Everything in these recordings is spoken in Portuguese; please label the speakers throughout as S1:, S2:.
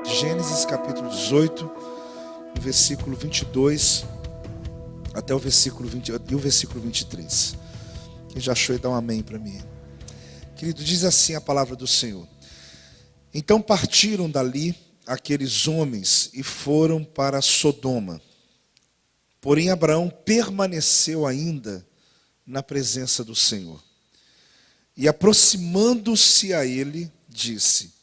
S1: Gênesis capítulo 18, versículo 22 até o versículo 20 e o versículo 23. Quem já achou, dá um amém para mim. Querido, diz assim a palavra do Senhor. Então partiram dali aqueles homens e foram para Sodoma. Porém Abraão permaneceu ainda na presença do Senhor. E aproximando-se a ele, disse: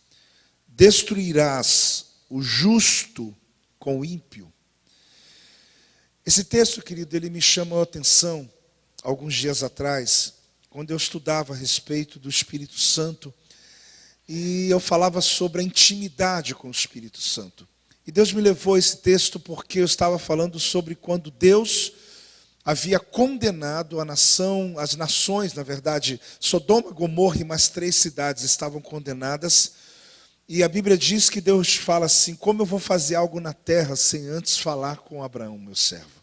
S1: destruirás o justo com o ímpio? Esse texto, querido, ele me chamou a atenção alguns dias atrás, quando eu estudava a respeito do Espírito Santo, e eu falava sobre a intimidade com o Espírito Santo. E Deus me levou a esse texto porque eu estava falando sobre quando Deus havia condenado a nação, as nações, na verdade, Sodoma, Gomorra e mais 3 cidades estavam condenadas. E a Bíblia diz que Deus fala assim: como eu vou fazer algo na terra sem antes falar com Abraão, meu servo?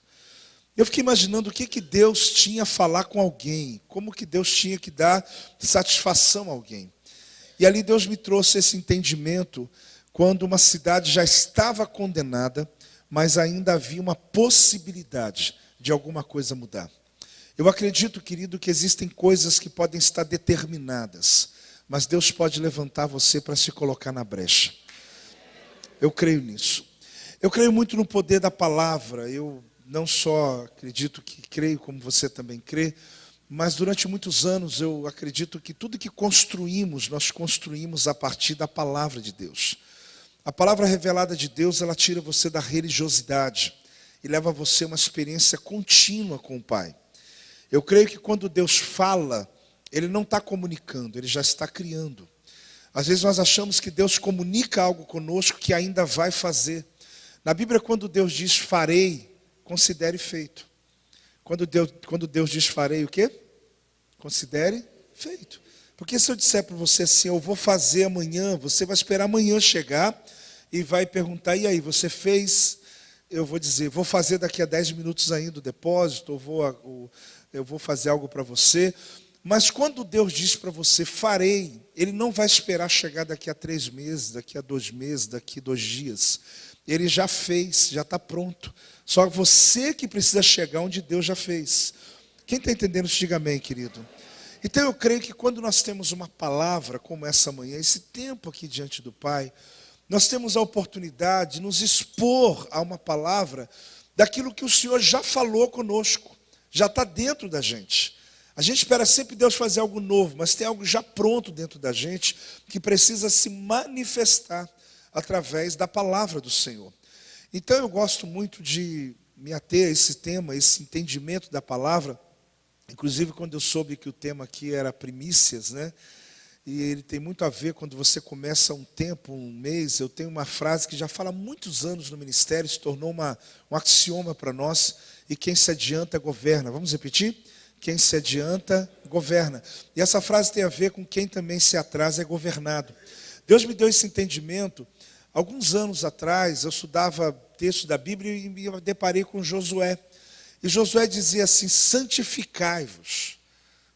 S1: Eu fiquei imaginando o que Deus tinha a falar com alguém, como que Deus tinha que dar satisfação a alguém. E ali Deus me trouxe esse entendimento, quando uma cidade já estava condenada, mas ainda havia uma possibilidade de alguma coisa mudar. Eu acredito, querido, que existem coisas que podem estar determinadas, mas Deus pode levantar você para se colocar na brecha. Eu creio nisso. Eu creio muito no poder da palavra. Eu não só acredito que creio, como você também crê, mas durante muitos anos eu acredito que tudo que construímos, nós construímos a partir da palavra de Deus. A palavra revelada de Deus, ela tira você da religiosidade e leva você a uma experiência contínua com o Pai. Eu creio que quando Deus fala, Ele não está comunicando, Ele já está criando. Às vezes nós achamos que Deus comunica algo conosco que ainda vai fazer. Na Bíblia, quando Deus diz farei, considere feito. Quando Deus diz farei, o quê? Considere feito. Porque se eu disser para você assim, eu vou fazer amanhã, você vai esperar amanhã chegar e vai perguntar: e aí, você fez? Eu vou dizer: vou fazer daqui a 10 minutos ainda o depósito, eu vou fazer algo para você. Mas quando Deus diz para você farei, Ele não vai esperar chegar daqui a 3 meses, daqui a 2 meses, daqui a 2 dias. Ele já fez, já está pronto. Só você que precisa chegar onde Deus já fez. Quem está entendendo isso, diga amém, querido. Então eu creio que quando nós temos uma palavra como essa manhã, esse tempo aqui diante do Pai, nós temos a oportunidade de nos expor a uma palavra daquilo que o Senhor já falou conosco, já está dentro da gente. A gente espera sempre Deus fazer algo novo, mas tem algo já pronto dentro da gente que precisa se manifestar através da palavra do Senhor. Então eu gosto muito de me ater a esse tema, esse entendimento da palavra. Inclusive quando eu soube que o tema aqui era primícias, né? E ele tem muito a ver quando você começa um tempo, um mês. Eu tenho uma frase que já fala há muitos anos no ministério, se tornou um axioma para nós: e quem se adianta governa. Vamos repetir? Quem se adianta governa. E essa frase tem a ver com quem também se atrasa é governado. Deus me deu esse entendimento. Alguns anos atrás eu estudava texto da Bíblia e me deparei com Josué. E Josué dizia assim: santificai-vos,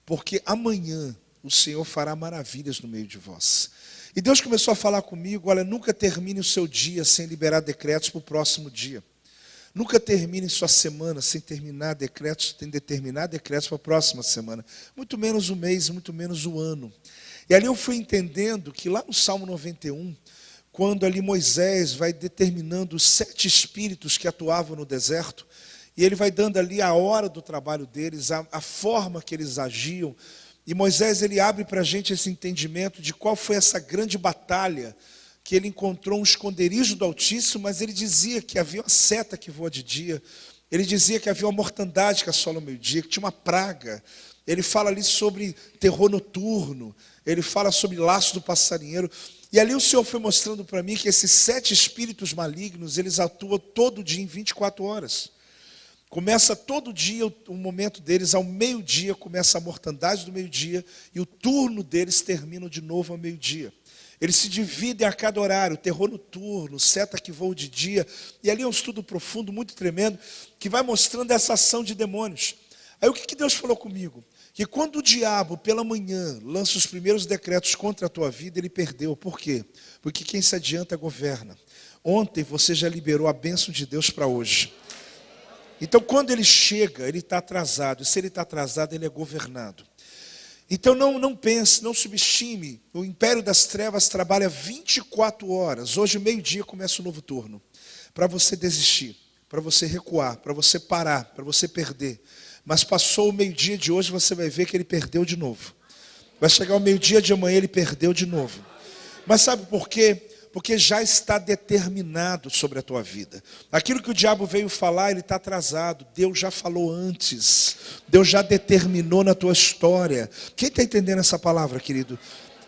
S1: porque amanhã o Senhor fará maravilhas no meio de vós. E Deus começou a falar comigo: olha, nunca termine o seu dia sem liberar decretos para o próximo dia. Nunca termine sua semana sem determinar decretos para a próxima semana. Muito menos o mês, muito menos o ano. E ali eu fui entendendo que lá no Salmo 91, quando ali Moisés vai determinando os 7 espíritos que atuavam no deserto, e ele vai dando ali a hora do trabalho deles, a forma que eles agiam. E Moisés, ele abre para a gente esse entendimento de qual foi essa grande batalha, que ele encontrou um esconderijo do Altíssimo, mas ele dizia que havia uma seta que voa de dia, ele dizia que havia uma mortandade que assola o meio-dia, que tinha uma praga. Ele fala ali sobre terror noturno, ele fala sobre laço do passarinheiro. E ali o Senhor foi mostrando para mim que esses 7 espíritos malignos, eles atuam todo dia em 24 horas. Começa todo dia o momento deles, ao meio-dia começa a mortandade do meio-dia, e o turno deles termina de novo ao meio-dia. Eles se dividem a cada horário, terror noturno, seta que voa de dia. E ali é um estudo profundo, muito tremendo, que vai mostrando essa ação de demônios. Aí o que Deus falou comigo? que quando o diabo, pela manhã, lança os primeiros decretos contra a tua vida, ele perdeu. Por quê? Porque quem se adianta governa. Ontem você já liberou a bênção de Deus para hoje. Então, quando ele chega, ele está atrasado. E se ele está atrasado, ele é governado. Então, não pense, não subestime. O império das trevas trabalha 24 horas. Hoje, meio-dia, começa um novo turno. Para você desistir, para você recuar, para você parar, para você perder. Mas passou o meio-dia de hoje, você vai ver que ele perdeu de novo. Vai chegar o meio-dia de amanhã, ele perdeu de novo. Mas sabe por quê? Porque já está determinado sobre a tua vida. Aquilo que o diabo veio falar, ele está atrasado. Deus já falou antes. Deus já determinou na tua história. Quem está entendendo essa palavra, querido?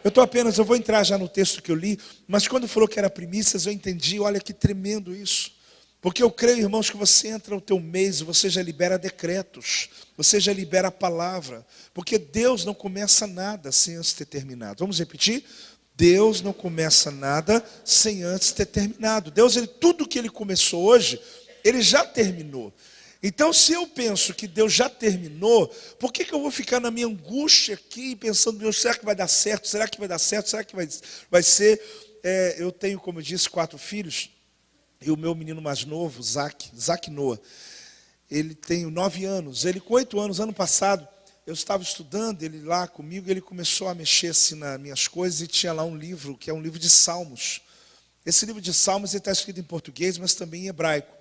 S1: Eu vou entrar já no texto que eu li, mas quando falou que era primícias, eu entendi, olha que tremendo isso. Porque eu creio, irmãos, que você entra no teu mês, você já libera decretos, você já libera a palavra. Porque Deus não começa nada sem antes ter terminado. Vamos repetir? Deus não começa nada sem antes ter terminado. Deus, tudo que Ele começou hoje, Ele já terminou. Então, se eu penso que Deus já terminou, por que eu vou ficar na minha angústia aqui, pensando, Deus, será que vai dar certo? Será que vai dar certo? Será que vai ser? Eu tenho, como eu disse, 4 filhos, e o meu menino mais novo, Zac Noah, ele tem 9 anos. Ele, com 8 anos, ano passado, eu estava estudando, ele lá comigo, ele começou a mexer assim nas minhas coisas e tinha lá um livro, que é um livro de Salmos. Esse livro de Salmos está escrito em português, mas também em hebraico.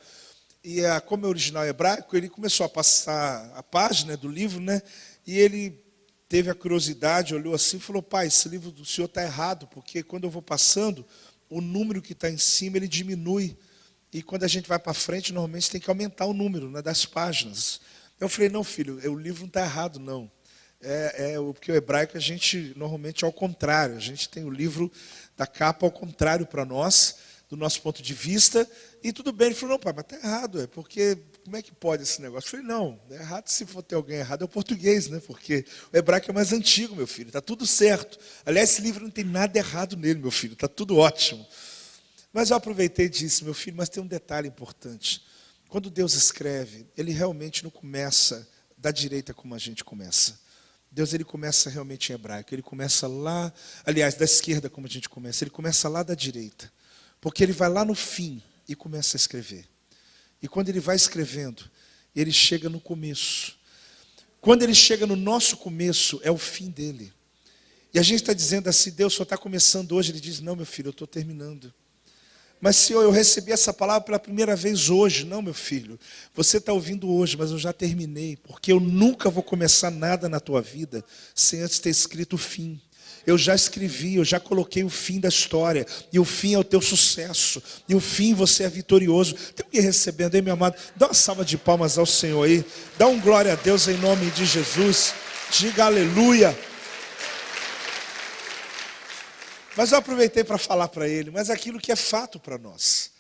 S1: E como é original hebraico, ele começou a passar a página do livro, né? E ele teve a curiosidade, olhou assim e falou, pai, esse livro do senhor está errado, porque quando eu vou passando, o número que está em cima, ele diminui. E quando a gente vai para frente, normalmente tem que aumentar o número, né, das páginas. Eu falei, não, filho, o livro não está errado, não. Porque o hebraico, a gente, normalmente, é ao contrário. A gente tem o livro da capa ao contrário para nós, do nosso ponto de vista. E tudo bem. Ele falou, não, pai, mas está errado. Porque como é que pode esse negócio? Eu falei, não, é errado se for ter alguém errado, é o português, né? Porque o hebraico é mais antigo, meu filho. Está tudo certo. Aliás, esse livro não tem nada errado nele, meu filho. Está tudo ótimo. Mas eu aproveitei e disse, meu filho, mas tem um detalhe importante. Quando Deus escreve, Ele realmente não começa da direita como a gente começa. Deus, Ele começa realmente em hebraico. Ele começa lá, aliás, da esquerda como a gente começa. Ele começa lá da direita. Porque Ele vai lá no fim e começa a escrever. E quando Ele vai escrevendo, Ele chega no começo. Quando Ele chega no nosso começo, é o fim dEle. E a gente está dizendo assim, Deus só está começando hoje. Ele diz, não, meu filho, eu estou terminando. Mas, Senhor, eu recebi essa palavra pela primeira vez hoje. Não, meu filho, você está ouvindo hoje, mas eu já terminei. Porque eu nunca vou começar nada na tua vida sem antes ter escrito o fim. Eu já escrevi, eu já coloquei o fim da história. E o fim é o teu sucesso. E o fim você é vitorioso. Tem alguém recebendo aí, meu amado? Dá uma salva de palmas ao Senhor aí. Dá um glória a Deus em nome de Jesus. Diga aleluia. Mas eu aproveitei para falar para ele, mas aquilo que é fato para nós.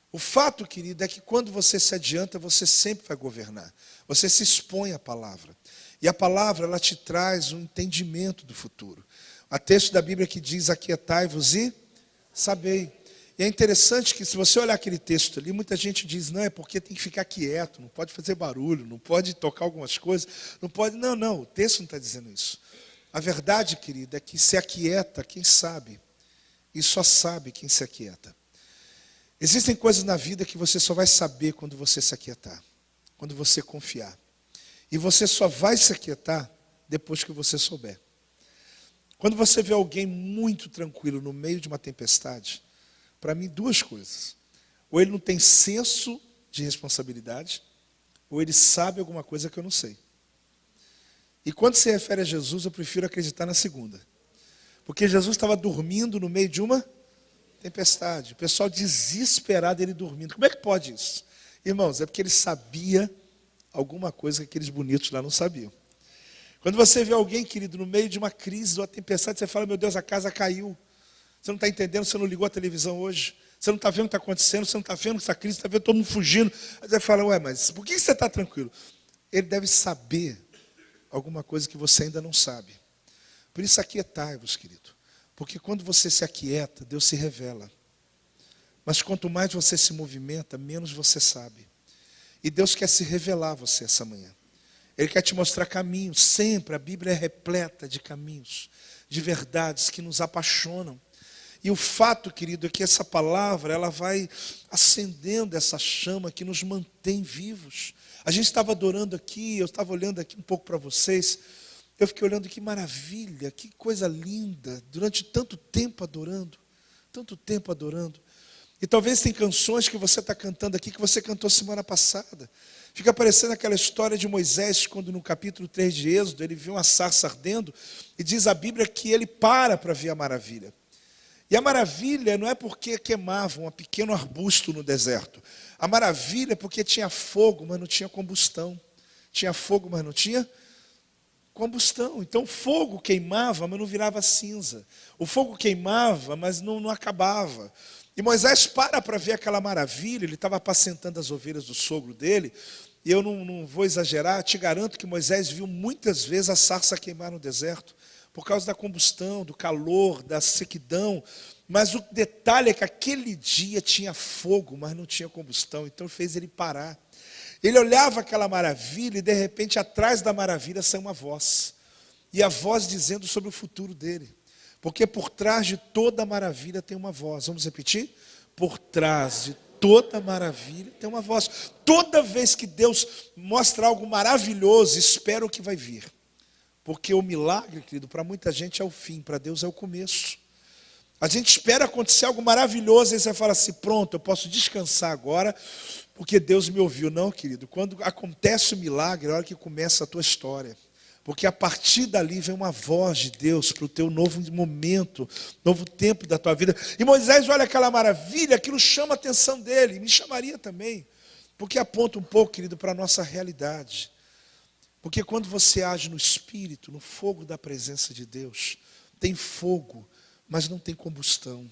S1: O fato, querido, é que quando você se adianta, você sempre vai governar. Você se expõe à palavra. E a palavra, ela te traz um entendimento do futuro. Há texto da Bíblia que diz, aquietai-vos e sabei. E é interessante que se você olhar aquele texto ali, muita gente diz, não, é porque tem que ficar quieto, não pode fazer barulho, não pode tocar algumas coisas, não pode... Não, o texto não está dizendo isso. A verdade, querido, é que se aquieta quem sabe, e só sabe quem se aquieta. Existem coisas na vida que você só vai saber quando você se aquietar, quando você confiar. E você só vai se aquietar depois que você souber. Quando você vê alguém muito tranquilo no meio de uma tempestade, para mim, 2 coisas. Ou ele não tem senso de responsabilidade, ou ele sabe alguma coisa que eu não sei. E quando se refere a Jesus, eu prefiro acreditar na segunda. Porque Jesus estava dormindo no meio de uma tempestade. O pessoal desesperado, ele dormindo. Como é que pode isso? Irmãos, é porque ele sabia alguma coisa que aqueles bonitos lá não sabiam. Quando você vê alguém, querido, no meio de uma crise, de uma tempestade, você fala, meu Deus, a casa caiu. Você não está entendendo, você não ligou a televisão hoje. Você não está vendo o que está acontecendo, você não está vendo essa crise, está vendo todo mundo fugindo. Aí você fala, ué, mas por que você está tranquilo? Ele deve saber alguma coisa que você ainda não sabe. Por isso aquietai-vos, querido. Porque quando você se aquieta, Deus se revela. Mas quanto mais você se movimenta, menos você sabe. E Deus quer se revelar a você essa manhã. Ele quer te mostrar caminhos. Sempre a Bíblia é repleta de caminhos, de verdades que nos apaixonam. E o fato, querido, é que essa palavra, ela vai acendendo essa chama que nos mantém vivos. A gente estava adorando aqui, eu estava olhando aqui um pouco para vocês, eu fiquei olhando, que maravilha, que coisa linda, durante tanto tempo adorando, E talvez tem canções que você está cantando aqui, que você cantou semana passada. Fica parecendo aquela história de Moisés, quando no capítulo 3 de Êxodo, ele viu uma sarça ardendo, e diz a Bíblia que ele para ver a maravilha. E a maravilha não é porque queimava um pequeno arbusto no deserto. A maravilha é porque tinha fogo, mas não tinha combustão. Tinha fogo, mas não tinha combustão. Então o fogo queimava, mas não virava cinza. O fogo queimava, mas não acabava. E Moisés para ver aquela maravilha. Ele estava apacentando as ovelhas do sogro dele. E eu não vou exagerar, te garanto que Moisés viu muitas vezes a sarça queimar no deserto, por causa da combustão, do calor, da sequidão. Mas o detalhe é que aquele dia tinha fogo, mas não tinha combustão. Então fez ele parar. Ele olhava aquela maravilha e de repente atrás da maravilha saiu uma voz. E a voz dizendo sobre o futuro dele. Porque por trás de toda maravilha tem uma voz. Vamos repetir? Por trás de toda maravilha tem uma voz. Toda vez que Deus mostra algo maravilhoso, espera o que vai vir. Porque o milagre, querido, para muita gente é o fim, para Deus é o começo. A gente espera acontecer algo maravilhoso, e você fala assim, pronto, eu posso descansar agora, porque Deus me ouviu. Não, querido, quando acontece o milagre, é a hora que começa a tua história. Porque a partir dali vem uma voz de Deus para o teu novo momento, novo tempo da tua vida. E Moisés olha aquela maravilha, aquilo chama a atenção dele, me chamaria também. Porque aponta um pouco, querido, para a nossa realidade. Porque quando você age no Espírito, no fogo da presença de Deus, tem fogo, mas não tem combustão.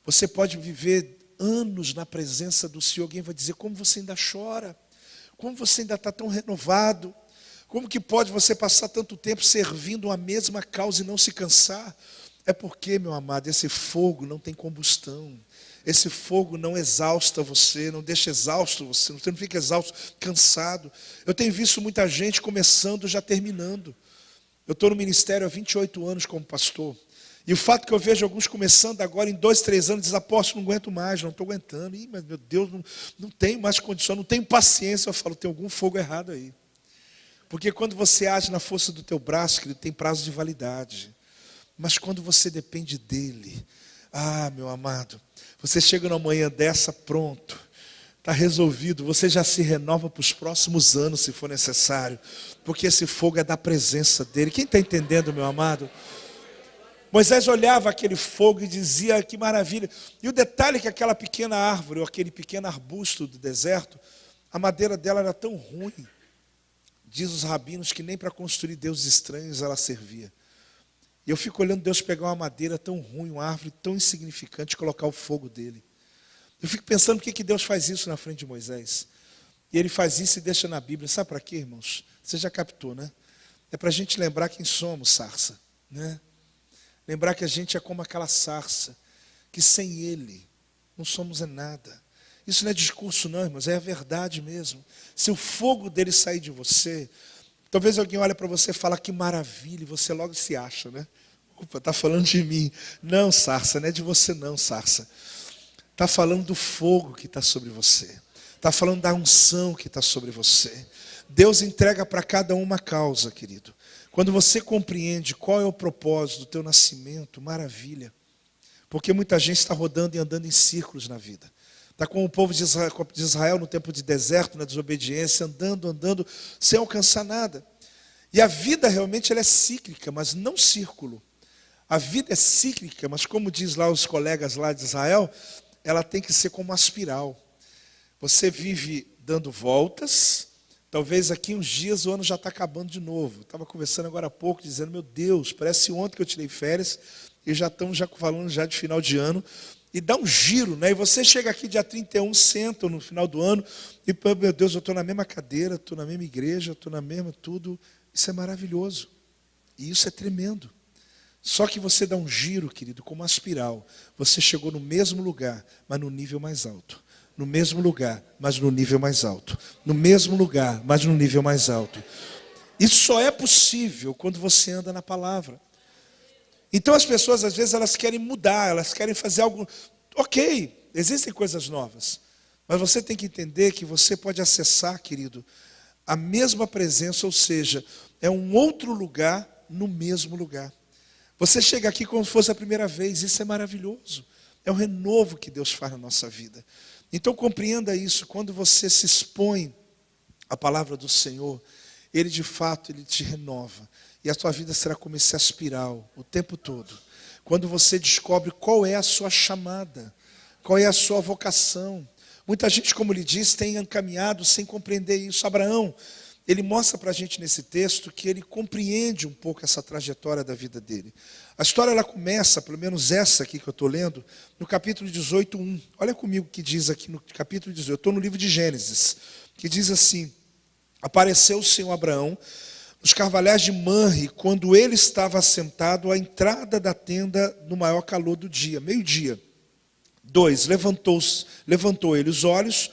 S1: Você pode viver anos na presença do Senhor, alguém vai dizer, como você ainda chora? Como você ainda está tão renovado? Como que pode você passar tanto tempo servindo a mesma causa e não se cansar? É porque, meu amado, esse fogo não tem combustão. Esse fogo não exausta você, não deixa exausto você não fica exausto, cansado. Eu tenho visto muita gente começando, já terminando. Eu estou no ministério há 28 anos como pastor. E o fato que eu vejo alguns começando agora, em 2, 3 anos, diz, apóstolo, não aguento mais, não estou aguentando. Ih, mas meu Deus, não tenho mais condição, não tenho paciência. Eu falo, tem algum fogo errado aí. Porque quando você age na força do teu braço, querido, tem prazo de validade. Mas quando você depende dele, meu amado, você chega numa manhã dessa, pronto, está resolvido, você já se renova para os próximos anos, se for necessário, porque esse fogo é da presença dele. Quem está entendendo, meu amado? Moisés olhava aquele fogo e dizia, que maravilha. E o detalhe é que aquela pequena árvore, ou aquele pequeno arbusto do deserto, a madeira dela era tão ruim, diz os rabinos, que nem para construir deuses estranhos ela servia. E eu fico olhando Deus pegar uma madeira tão ruim, uma árvore tão insignificante, e colocar o fogo dele. Eu fico pensando por que Deus faz isso na frente de Moisés. E ele faz isso e deixa na Bíblia. Sabe para quê, irmãos? Você já captou, né? É para a gente lembrar quem somos, sarça. Né? Lembrar que a gente é como aquela sarça, que sem ele não somos nada. Isso não é discurso não, irmãos, é a verdade mesmo. Se o fogo dele sair de você, talvez alguém olhe para você e fale, que maravilha, e você logo se acha, né? Opa, está falando de mim. Não, sarça, não é de você não, sarça. Está falando do fogo que está sobre você. Está falando da unção que está sobre você. Deus entrega para cada um uma causa, querido. Quando você compreende qual é o propósito do teu nascimento, maravilha. Porque muita gente está rodando e andando em círculos na vida. Está como o povo de Israel no tempo de deserto, na desobediência, andando, sem alcançar nada. E a vida realmente ela é cíclica, mas não círculo. A vida é cíclica, mas como diz lá os colegas lá de Israel, ela tem que ser como uma espiral. Você vive dando voltas, talvez aqui uns dias o ano já está acabando de novo. Estava conversando agora há pouco, dizendo, meu Deus, parece ontem que eu tirei férias, e já estamos falando já de final de ano, e dá um giro, né? E você chega aqui dia 31, senta no final do ano, e meu Deus, eu estou na mesma cadeira, estou na mesma igreja, estou na mesma tudo. Isso é maravilhoso. E isso é tremendo. Só que você dá um giro, querido, como uma espiral. Você chegou no mesmo lugar, mas no nível mais alto. No mesmo lugar, mas no nível mais alto. No mesmo lugar, mas no nível mais alto. Isso só é possível quando você anda na palavra. Então as pessoas, às vezes, elas querem mudar, elas querem fazer algo. Ok, existem coisas novas. Mas você tem que entender que você pode acessar, querido, a mesma presença, ou seja, é um outro lugar no mesmo lugar. Você chega aqui como se fosse a primeira vez, isso é maravilhoso. É um renovo que Deus faz na nossa vida. Então compreenda isso, quando você se expõe à palavra do Senhor, Ele de fato, Ele te renova. E a tua vida será como esse espiral, o tempo todo. Quando você descobre qual é a sua chamada, qual é a sua vocação. Muita gente, como ele diz, tem caminhado sem compreender isso. Abraão, ele mostra para a gente nesse texto que ele compreende um pouco essa trajetória da vida dele. A história ela começa, pelo menos essa aqui que eu estou lendo, no capítulo 18, 1. Olha comigo o que diz aqui no capítulo 18. Eu estou no livro de Gênesis, que diz assim: apareceu o Senhor Abraão nos carvalhais de Manre, quando ele estava assentado à entrada da tenda no maior calor do dia, meio-dia. 2, levantou ele os olhos,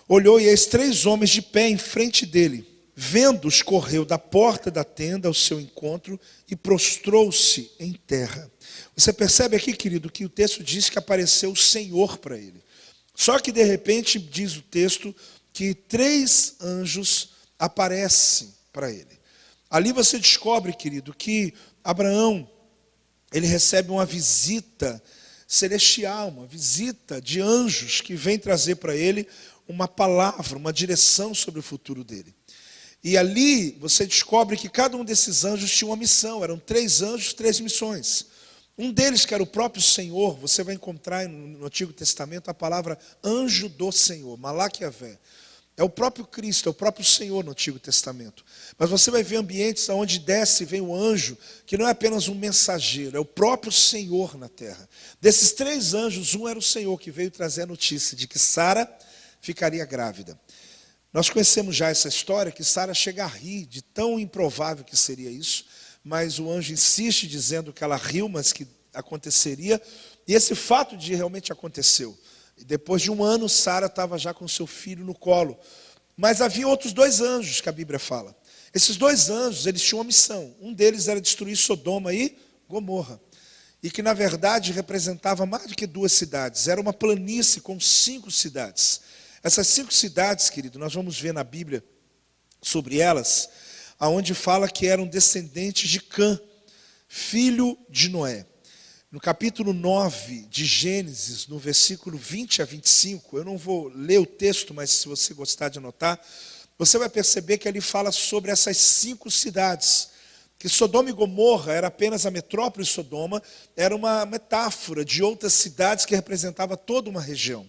S1: olhou e eis 3 homens de pé em frente dele. Vendo-os, correu da porta da tenda ao seu encontro e prostrou-se em terra. Você percebe aqui, querido, que o texto diz que apareceu o Senhor para ele. Só que de repente diz o texto que 3 anjos aparecem para ele. Ali você descobre, querido, que Abraão, ele recebe uma visita celestial, uma visita de anjos que vem trazer para ele uma palavra, uma direção sobre o futuro dele. E ali você descobre que cada um desses anjos tinha uma missão, eram 3 anjos, 3 missões. Um deles, que era o próprio Senhor, você vai encontrar no Antigo Testamento a palavra anjo do Senhor, Malach Yavé. É o próprio Cristo, é o próprio Senhor no Antigo Testamento. Mas você vai ver ambientes onde desce e vem o anjo, que não é apenas um mensageiro, é o próprio Senhor na terra. Desses 3 anjos, um era o Senhor, que veio trazer a notícia de que Sara ficaria grávida. Nós conhecemos já essa história, que Sara chega a rir, de tão improvável que seria isso, mas o anjo insiste dizendo que ela riu, mas que aconteceria, e esse fato de realmente aconteceu. E depois de 1 ano, Sara estava já com seu filho no colo. Mas havia outros 2 anjos que a Bíblia fala. Esses 2 anjos, eles tinham uma missão. Um deles era destruir Sodoma e Gomorra. E que, na verdade, representava mais do que 2 cidades. Era uma planície com 5 cidades. Essas 5 cidades, querido, nós vamos ver na Bíblia sobre elas, aonde fala que eram descendentes de Cã, filho de Noé. No capítulo 9 de Gênesis, no versículo 20 a 25, eu não vou ler o texto, mas se você gostar de anotar, você vai perceber que ali fala sobre essas 5 cidades. Que Sodoma e Gomorra era apenas a metrópole de Sodoma, era uma metáfora de outras cidades que representava toda uma região.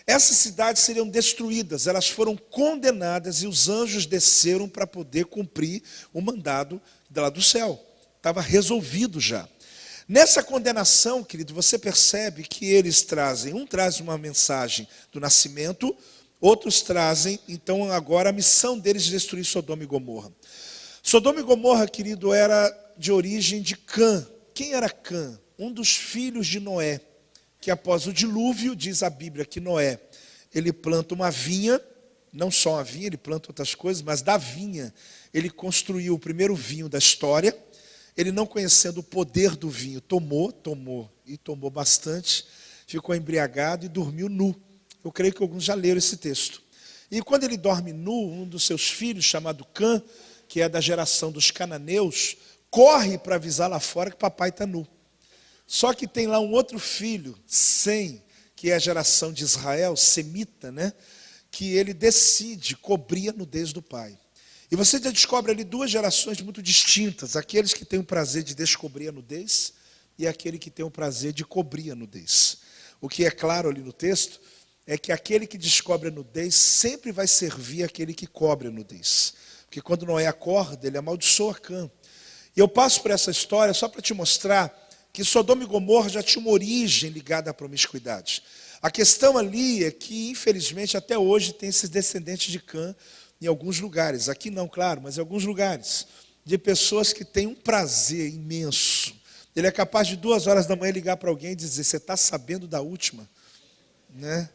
S1: Essas cidades seriam destruídas, elas foram condenadas e os anjos desceram para poder cumprir o mandado lá do céu. Estava resolvido já. Nessa condenação, querido, você percebe que eles trazem, um traz uma mensagem do nascimento, outros trazem, então, agora a missão deles de destruir Sodoma e Gomorra. Sodoma e Gomorra, querido, era de origem de Cã. Quem era Cã? Um dos filhos de Noé, que após o dilúvio, diz a Bíblia que Noé, ele planta uma vinha, não só uma vinha, ele planta outras coisas, mas da vinha ele construiu o primeiro vinho da história. Ele, não conhecendo o poder do vinho, tomou bastante, ficou embriagado e dormiu nu. Eu creio que alguns já leram esse texto. E quando ele dorme nu, um dos seus filhos, chamado Cã, que é da geração dos cananeus, corre para avisar lá fora que papai está nu. Só que tem lá um outro filho, Sem, que é a geração de Israel, semita, né? Que ele decide cobrir a nudez do pai. E você já descobre ali 2 gerações muito distintas. Aqueles que têm o prazer de descobrir a nudez e aquele que tem o prazer de cobrir a nudez. O que é claro ali no texto é que aquele que descobre a nudez sempre vai servir aquele que cobre a nudez. Porque quando Noé acorda, ele amaldiçoa Cã. E eu passo por essa história só para te mostrar que Sodoma e Gomorra já tinha uma origem ligada à promiscuidade. A questão ali é que, infelizmente, até hoje tem esses descendentes de Cã, em alguns lugares, aqui não, claro, mas em alguns lugares, de pessoas que têm um prazer imenso. Ele é capaz de 2 horas da manhã ligar para alguém e dizer, você está sabendo da última? Né?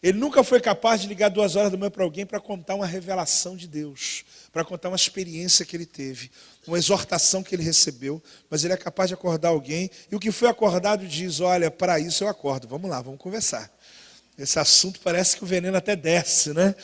S1: Ele nunca foi capaz de ligar 2 horas da manhã para alguém para contar uma revelação de Deus, para contar uma experiência que ele teve, uma exortação que ele recebeu, mas ele é capaz de acordar alguém, e o que foi acordado diz, olha, para isso eu acordo, vamos lá, vamos conversar. Esse assunto parece que o veneno até desce, né?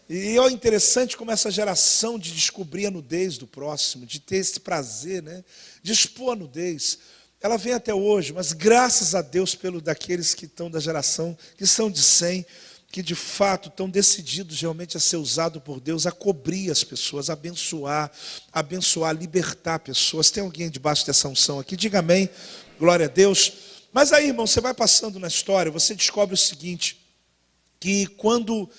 S1: E é interessante como essa geração de descobrir a nudez do próximo, de ter esse prazer, né? De expor a nudez, ela vem até hoje, mas graças a Deus pelo daqueles que estão da geração, que são de 100, que de fato estão decididos realmente a ser usados por Deus, a cobrir as pessoas, a abençoar, libertar pessoas. Tem alguém debaixo dessa unção aqui? Diga amém, glória a Deus. Mas aí, irmão, você vai passando na história, você descobre o seguinte, que quando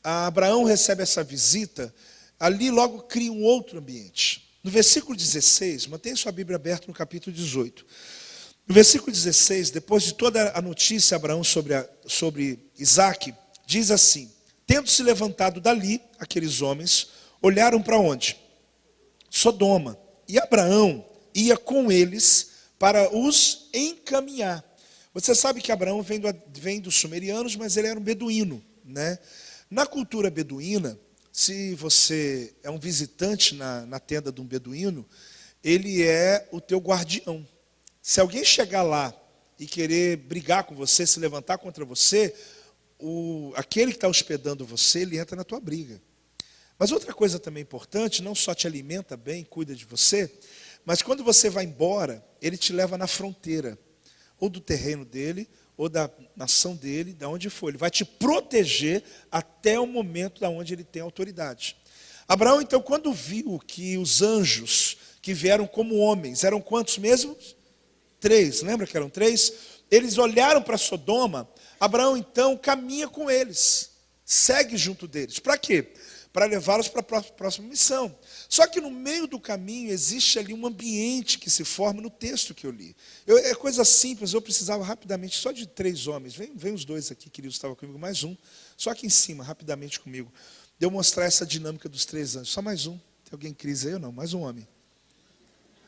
S1: Abraão recebe essa visita, ali logo cria um outro ambiente. No versículo 16, mantenha sua Bíblia aberta no capítulo 18. No versículo 16, depois de toda a notícia de Abraão sobre Isaque, diz assim, tendo se levantado dali, aqueles homens, olharam para onde? Sodoma. E Abraão ia com eles para os encaminhar. Você sabe que Abraão vem dos sumerianos, mas ele era um beduíno, né? Na cultura beduína, se você é um visitante na tenda de um beduíno, ele é o teu guardião. Se alguém chegar lá e querer brigar com você, se levantar contra você, aquele que está hospedando você, ele entra na tua briga. Mas outra coisa também importante, não só te alimenta bem, cuida de você, mas quando você vai embora, ele te leva na fronteira, ou do terreno dele, ou da nação dele, de onde for. Ele vai te proteger até o momento da onde ele tem autoridade. Abraão, então, quando viu que os anjos que vieram como homens, eram quantos mesmo? 3, lembra que eram 3? Eles olharam para Sodoma. Abraão, então, caminha com eles, segue junto deles. Para quê? Para levá-los para a próxima missão. Só que no meio do caminho existe ali um ambiente que se forma no texto que eu li. É coisa simples, eu precisava rapidamente, só de 3 homens. Vem os 2 aqui, queridos, estavam comigo, mais um. Só aqui em cima, rapidamente comigo. De eu mostrar essa dinâmica dos 3 anjos. Só mais um. Tem alguém em crise aí ou não? Mais um homem.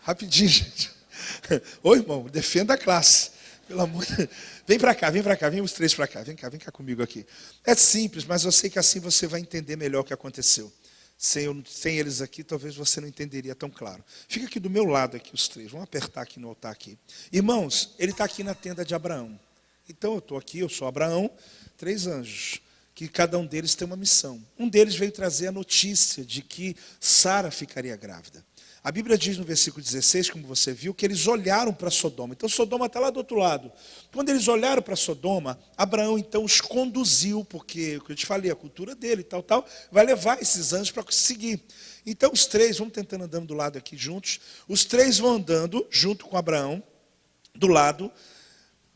S1: Rapidinho, gente. Ô, irmão, defenda a classe. Pelo amor de Deus. Vem para cá, vem os 3 para cá. Vem cá comigo aqui. É simples, mas eu sei que assim você vai entender melhor o que aconteceu. Sem eles aqui, talvez você não entenderia tão claro. Fica aqui do meu lado, aqui os 3. Vamos apertar aqui no altar aqui. Irmãos, ele está aqui na tenda de Abraão. Então eu estou aqui, eu sou Abraão, 3 anjos, que cada um deles tem uma missão. Um deles veio trazer a notícia de que Sara ficaria grávida. A Bíblia diz no versículo 16, como você viu, que eles olharam para Sodoma. Então Sodoma está lá do outro lado. Quando eles olharam para Sodoma, Abraão então os conduziu, porque, o que eu te falei, a cultura dele, tal, vai levar esses anjos para seguir. Então os 3, vamos tentando andando do lado aqui juntos, os 3 vão andando junto com Abraão, do lado,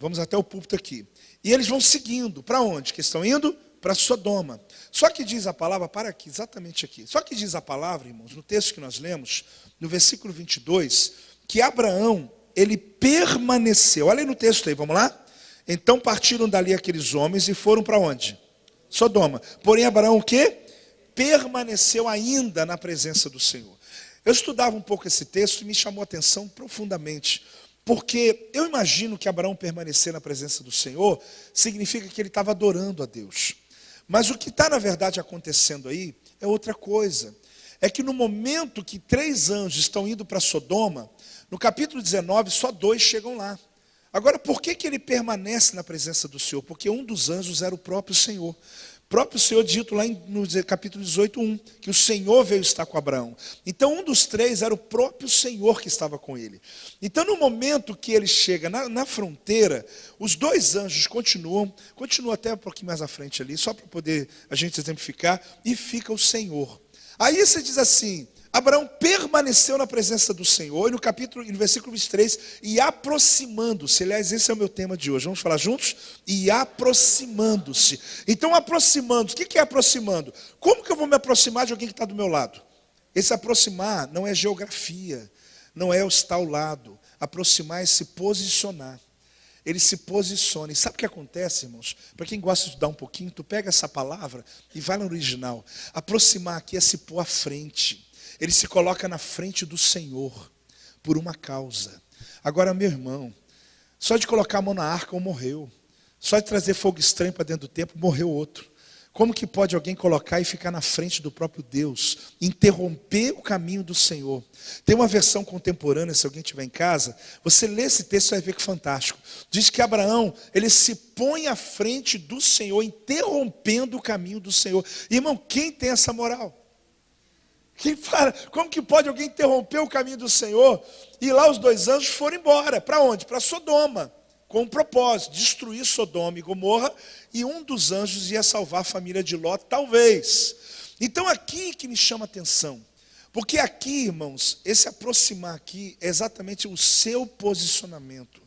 S1: vamos até o púlpito aqui. E eles vão seguindo, para onde que estão indo? Para Sodoma. Só que diz a palavra, para aqui, exatamente aqui. Só que diz a palavra, irmãos, no texto que nós lemos, no versículo 22, que Abraão, ele permaneceu. Olha aí no texto aí, vamos lá? Então partiram dali aqueles homens e foram para onde? Sodoma. Porém Abraão o quê? Permaneceu ainda na presença do Senhor. Eu estudava um pouco esse texto e me chamou a atenção profundamente. Porque eu imagino que Abraão permanecer na presença do Senhor significa que ele estava adorando a Deus. Mas o que está, na verdade, acontecendo aí é outra coisa. É que no momento que 3 anjos estão indo para Sodoma, no capítulo 19, só 2 chegam lá. Agora, por que ele permanece na presença do Senhor? Porque um dos anjos era o próprio Senhor. O próprio Senhor dito lá no capítulo 18, 1, que o Senhor veio estar com Abraão. Então, um dos 3 era o próprio Senhor que estava com ele. Então, no momento que ele chega na fronteira, os 2 anjos continuam até um pouquinho mais à frente ali, só para poder a gente exemplificar, e fica o Senhor. Aí você diz assim, Abraão permaneceu na presença do Senhor, e no versículo 23, e aproximando-se, aliás, esse é o meu tema de hoje, vamos falar juntos? E aproximando-se. Então, aproximando-se, o que é aproximando? Como que eu vou me aproximar de alguém que está do meu lado? Esse aproximar não é geografia, não é estar ao lado, aproximar é se posicionar. Ele se posiciona. E sabe o que acontece, irmãos? Para quem gosta de estudar um pouquinho, tu pega essa palavra e vai no original. Aproximar aqui é se pôr à frente. Ele se coloca na frente do Senhor, por uma causa. Agora, meu irmão, só de colocar a mão na arca, morreu. Só de trazer fogo estranho para dentro do templo, morreu outro. Como que pode alguém colocar e ficar na frente do próprio Deus, interromper o caminho do Senhor? Tem uma versão contemporânea, se alguém tiver em casa, você lê esse texto e vai ver que fantástico. Diz que Abraão, ele se põe à frente do Senhor, interrompendo o caminho do Senhor. Irmão, quem tem essa moral? Quem fala? Como que pode alguém interromper o caminho do Senhor? E lá os 2 anjos foram embora. Para onde? Para Sodoma. Com um propósito, destruir Sodoma e Gomorra, e um dos anjos ia salvar a família de Ló, talvez. Então aqui que me chama a atenção, porque aqui, irmãos, esse aproximar aqui é exatamente o seu posicionamento.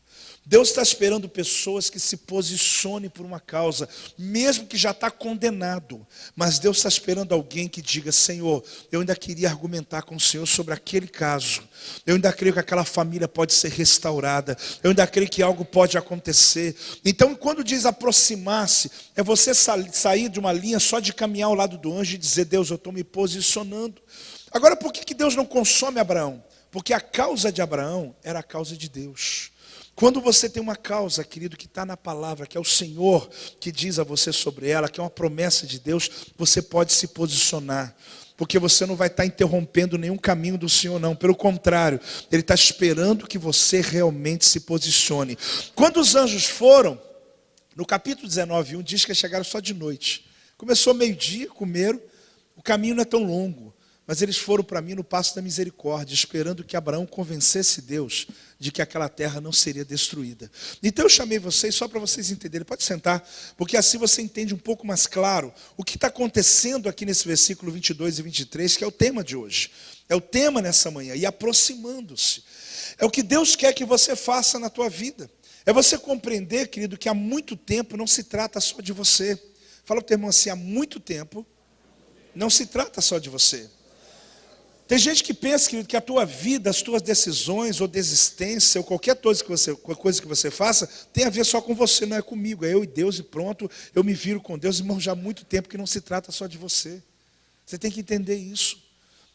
S1: Deus está esperando pessoas que se posicionem por uma causa, mesmo que já está condenado. Mas Deus está esperando alguém que diga: Senhor, eu ainda queria argumentar com o Senhor sobre aquele caso. Eu ainda creio que aquela família pode ser restaurada. Eu ainda creio que algo pode acontecer. Então, quando diz aproximar-se, é você sair de uma linha só de caminhar ao lado do anjo e dizer: Deus, eu estou me posicionando. Agora, por que Deus não consome Abraão? Porque a causa de Abraão era a causa de Deus. Quando você tem uma causa, querido, que está na palavra, que é o Senhor que diz a você sobre ela, que é uma promessa de Deus, você pode se posicionar. Porque você não vai estar interrompendo nenhum caminho do Senhor, não. Pelo contrário, Ele está esperando que você realmente se posicione. Quando os anjos foram, no capítulo 19:1, diz que chegaram só de noite. Começou meio-dia, comeram, o caminho não é tão longo. Mas eles foram para mim no passo da misericórdia, esperando que Abraão convencesse Deus de que aquela terra não seria destruída. Então eu chamei vocês só para vocês entenderem. Pode sentar, porque assim você entende um pouco mais claro o que está acontecendo aqui nesse versículo 22 e 23, que é o tema de hoje. É o tema nessa manhã, e aproximando-se. É o que Deus quer que você faça na tua vida. É você compreender, querido, que há muito tempo não se trata só de você. Fala para o teu irmão assim: há muito tempo não se trata só de você. Tem gente que pensa, querido, que a tua vida, as tuas decisões ou desistência, ou qualquer coisa que você faça, tem a ver só com você, não é comigo, é eu e Deus e pronto, eu me viro com Deus. Irmão, já há muito tempo que não se trata só de você. Você tem que entender isso.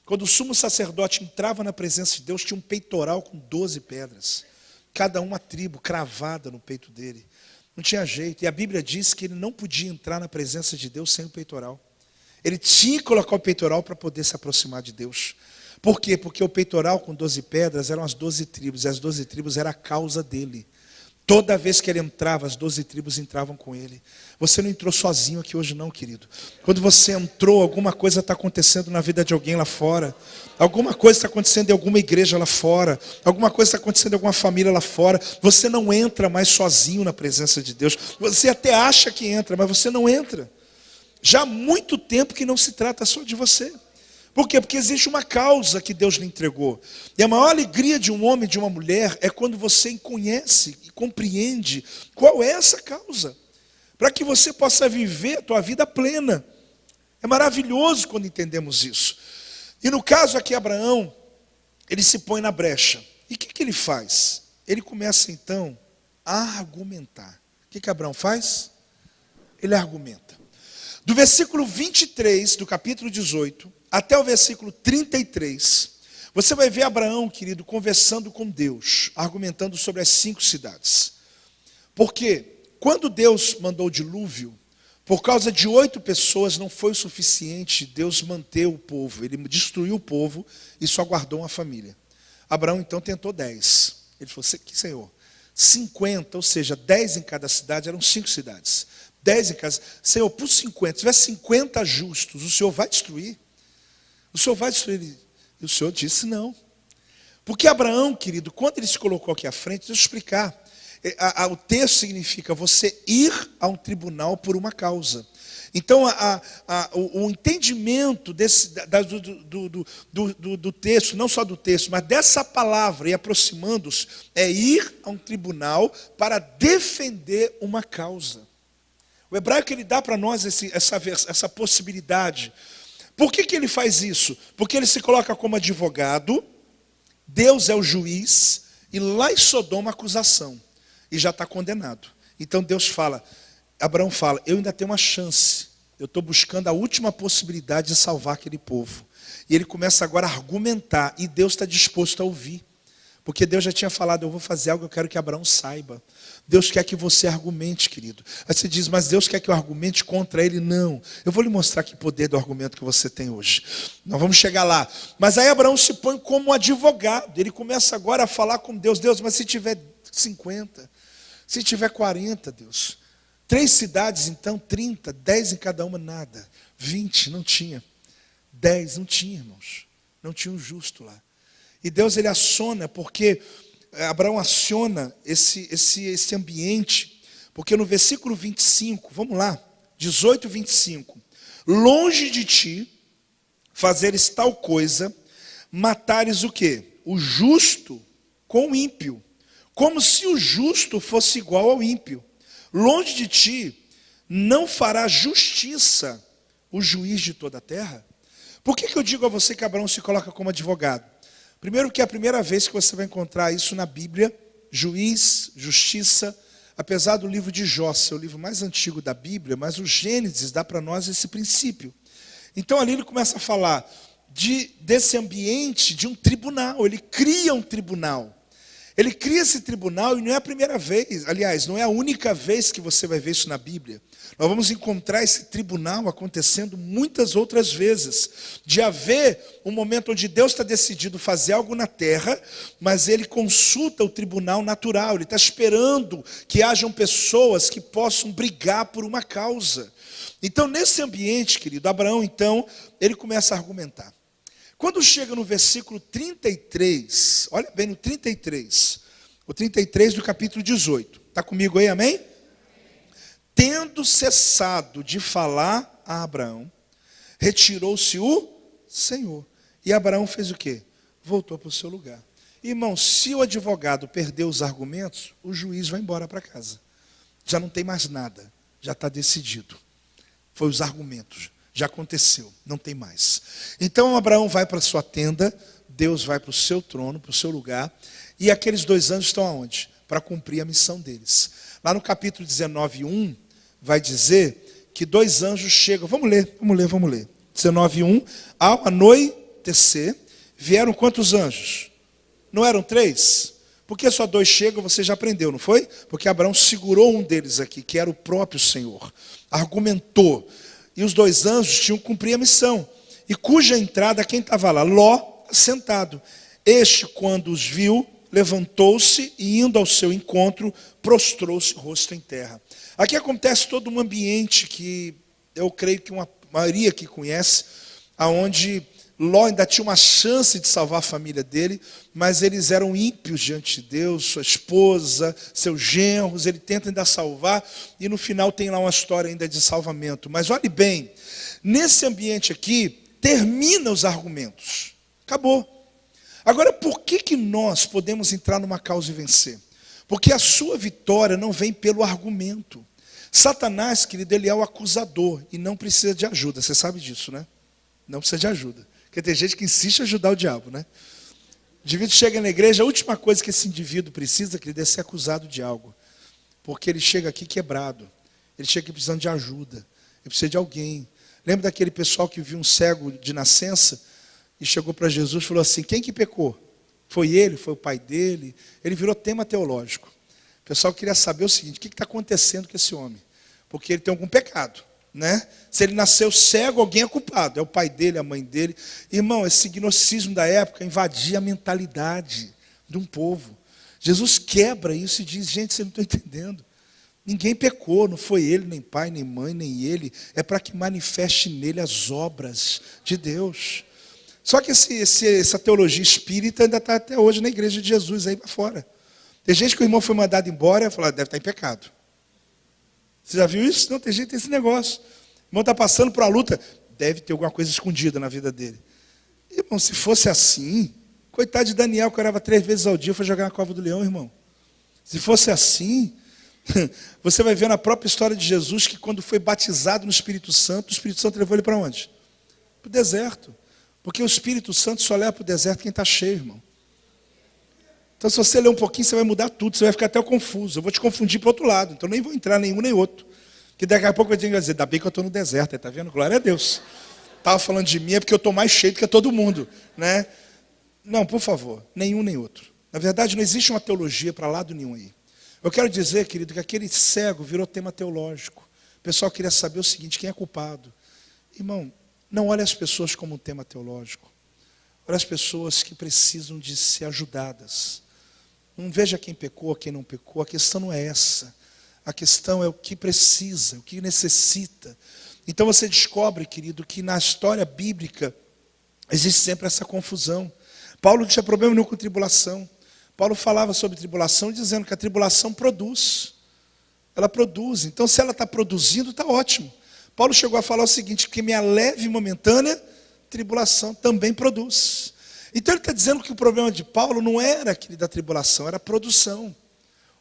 S1: Quando o sumo sacerdote entrava na presença de Deus, tinha um peitoral com 12 pedras, cada uma tribo cravada no peito dele. Não tinha jeito, e a Bíblia diz que ele não podia entrar na presença de Deus sem o peitoral. Ele tinha que colocar o peitoral para poder se aproximar de Deus. Por quê? Porque o peitoral com 12 pedras eram as 12 tribos, e as 12 tribos era a causa dele. Toda vez que ele entrava, as 12 tribos entravam com ele. Você não entrou sozinho aqui hoje não, querido. Quando você entrou, alguma coisa está acontecendo na vida de alguém lá fora. Alguma coisa está acontecendo em alguma igreja lá fora. Alguma coisa está acontecendo em alguma família lá fora. Você não entra mais sozinho na presença de Deus. Você até acha que entra, mas você não entra. Já há muito tempo que não se trata só de você. Por quê? Porque existe uma causa que Deus lhe entregou. E a maior alegria de um homem e de uma mulher é quando você conhece e compreende qual é essa causa. Para que você possa viver a tua vida plena. É maravilhoso quando entendemos isso. E no caso aqui, Abraão, ele se põe na brecha. E o que ele faz? Ele começa então a argumentar. O que Abraão faz? Ele argumenta. Do versículo 23 do capítulo 18 até o versículo 33, você vai ver Abraão, querido, conversando com Deus, argumentando sobre as 5 cidades. Porque quando Deus mandou o dilúvio, por causa de 8 pessoas não foi o suficiente Deus manter o povo. Ele destruiu o povo e só guardou uma família. Abraão então tentou 10. Ele falou: Senhor, 50, ou seja, 10 em cada cidade, eram 5 cidades. 10 em casa. Senhor, por 50, se tiver 50 justos, o Senhor vai destruir? O Senhor vai destruir? E o Senhor disse não. Porque Abraão, querido, quando ele se colocou aqui à frente, deixa eu explicar. O texto significa você ir a um tribunal por uma causa. Então, o entendimento do texto, não só do texto, mas dessa palavra, e aproximando-se, é ir a um tribunal para defender uma causa. O hebraico ele dá para nós essa possibilidade. Por que ele faz isso? Porque ele se coloca como advogado, Deus é o juiz, e lá em Sodoma a acusação, e já está condenado. Então Deus fala, Abraão fala, eu ainda tenho uma chance, eu estou buscando a última possibilidade de salvar aquele povo. E ele começa agora a argumentar, e Deus está disposto a ouvir. Porque Deus já tinha falado, eu vou fazer algo, eu quero que Abraão saiba. Deus quer que você argumente, querido. Aí você diz, mas Deus quer que eu argumente contra ele? Não. Eu vou lhe mostrar que poder do argumento que você tem hoje. Nós vamos chegar lá. Mas aí Abraão se põe como advogado. Ele começa agora a falar com Deus. Deus, mas se tiver 50, se tiver 40, Deus. 3 cidades, então, 30, 10 em cada uma, nada. 20, não tinha. 10, não tinha, irmãos. Não tinha um justo lá. E Deus, ele aciona, porque Abraão aciona esse ambiente, porque no versículo 25, vamos lá, 18, 25. Longe de ti fazeres tal coisa, matares o quê? O justo com o ímpio, como se o justo fosse igual ao ímpio. Longe de ti não fará justiça o juiz de toda a terra. Por que eu digo a você que Abraão se coloca como advogado? Primeiro que é a primeira vez que você vai encontrar isso na Bíblia, juiz, justiça, apesar do livro de Jó ser o livro mais antigo da Bíblia, mas o Gênesis dá para nós esse princípio. Então ali ele começa a falar desse ambiente de um tribunal, ele cria um tribunal. Ele cria esse tribunal e não é a primeira vez, aliás, não é a única vez que você vai ver isso na Bíblia. Nós vamos encontrar esse tribunal acontecendo muitas outras vezes. De haver um momento onde Deus está decidido fazer algo na terra, mas ele consulta o tribunal natural. Ele está esperando que hajam pessoas que possam brigar por uma causa. Então, nesse ambiente, querido, Abraão, então, ele começa a argumentar. Quando chega no versículo 33, olha bem no 33, o 33 do capítulo 18. Está comigo aí, amém? Tendo cessado de falar a Abraão, retirou-se o Senhor. E Abraão fez o quê? Voltou para o seu lugar. Irmão, se o advogado perder os argumentos, o juiz vai embora para casa. Já não tem mais nada, já está decidido. Foi os argumentos. Já aconteceu, não tem mais. Então Abraão vai para a sua tenda, Deus vai para o seu trono, para o seu lugar, e aqueles 2 anjos estão aonde? Para cumprir a missão deles. Lá no capítulo 19, 1, vai dizer que 2 anjos chegam, vamos ler. 19, 1, ao anoitecer, vieram quantos anjos? Não eram 3? Porque só 2 chegam, você já aprendeu, não foi? Porque Abraão segurou um deles aqui, que era o próprio Senhor, argumentou. E os 2 anjos tinham que cumprir a missão. E cuja entrada, quem estava lá? Ló, sentado. Este, quando os viu, levantou-se e, indo ao seu encontro, prostrou-se rosto em terra. Aqui acontece todo um ambiente que eu creio que uma maioria aqui conhece, aonde Ló ainda tinha uma chance de salvar a família dele, mas eles eram ímpios diante de Deus, sua esposa, seus genros, ele tenta ainda salvar, e no final tem lá uma história ainda de salvamento. Mas olhe bem, nesse ambiente aqui, termina os argumentos. Acabou. Agora, por que nós podemos entrar numa causa e vencer? Porque a sua vitória não vem pelo argumento. Satanás, querido, ele é o acusador e não precisa de ajuda. Você sabe disso, né? Não precisa de ajuda. Porque tem gente que insiste em ajudar o diabo, né? O indivíduo chega na igreja, a última coisa que esse indivíduo precisa, querido, é ser acusado de algo. Porque ele chega aqui quebrado. Ele chega aqui precisando de ajuda. Ele precisa de alguém. Lembra daquele pessoal que viu um cego de nascença e chegou para Jesus e falou assim, quem que pecou? Foi ele? Foi o pai dele? Ele virou tema teológico. O pessoal queria saber o seguinte, o que está acontecendo com esse homem? Porque ele tem algum pecado. Né? Se ele nasceu cego, alguém é culpado. É o pai dele, a mãe dele. Irmão, esse gnosticismo da época invadia a mentalidade de um povo. Jesus quebra isso e diz, gente, você não está entendendo. Ninguém pecou, não foi ele, nem pai, nem mãe, nem ele. É para que manifeste nele as obras de Deus. Só que essa teologia espírita ainda está até hoje na igreja de Jesus, aí para fora. Tem gente que o irmão foi mandado embora e falou, deve estar em pecado. Você já viu isso? Não, tem gente que tem esse negócio. O irmão está passando por uma luta, deve ter alguma coisa escondida na vida dele. Irmão, se fosse assim, coitado de Daniel, que orava 3 vezes ao dia, foi jogar na cova do leão, irmão. Se fosse assim, você vai ver na própria história de Jesus, que quando foi batizado no Espírito Santo, o Espírito Santo levou ele para onde? Para o deserto. Porque o Espírito Santo só leva para o deserto quem está cheio, irmão. Então, se você ler um pouquinho, você vai mudar tudo, você vai ficar até confuso. Eu vou te confundir para o outro lado, então nem vou entrar nenhum nem outro. Porque daqui a pouco vai dizer, ainda bem que eu estou no deserto, está vendo? Glória a Deus. Estava falando de mim, é porque eu estou mais cheio do que todo mundo. Né? Não, por favor, nenhum nem outro. Na verdade, não existe uma teologia para lado nenhum aí. Eu quero dizer, querido, que aquele cego virou tema teológico. O pessoal queria saber o seguinte: quem é culpado? Irmão, não olhe as pessoas como um tema teológico. Olhe as pessoas que precisam de ser ajudadas. Não veja quem pecou, quem não pecou. A questão não é essa. A questão é o que precisa, o que necessita. Então você descobre, querido, que na história bíblica existe sempre essa confusão. Paulo não tinha problema nenhum com tribulação. Paulo falava sobre tribulação dizendo que a tribulação produz. Ela produz. Então, se ela está produzindo, está ótimo. Paulo chegou a falar o seguinte: que minha leve e momentânea tribulação também produz. Então, ele está dizendo que o problema de Paulo não era aquele da tribulação, era a produção.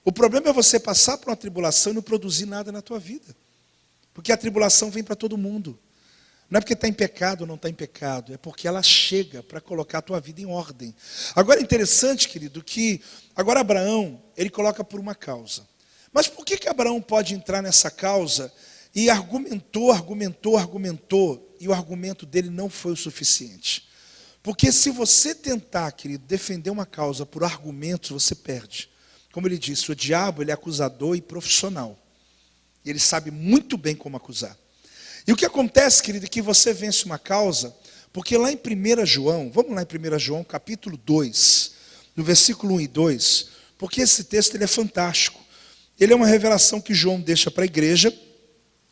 S1: O problema é você passar por uma tribulação e não produzir nada na tua vida. Porque a tribulação vem para todo mundo. Não é porque está em pecado ou não está em pecado, é porque ela chega para colocar a tua vida em ordem. Agora é interessante, querido, que agora Abraão, ele coloca por uma causa. Mas por que Abraão pode entrar nessa causa e argumentou, e o argumento dele não foi o suficiente? Porque se você tentar, querido, defender uma causa por argumentos, você perde. Como ele disse, o diabo ele é acusador e profissional. E ele sabe muito bem como acusar. E o que acontece, querido, é que você vence uma causa, porque lá em 1 João, vamos lá em 1 João, capítulo 2, no versículo 1 e 2, porque esse texto ele é fantástico. Ele é uma revelação que João deixa para a igreja,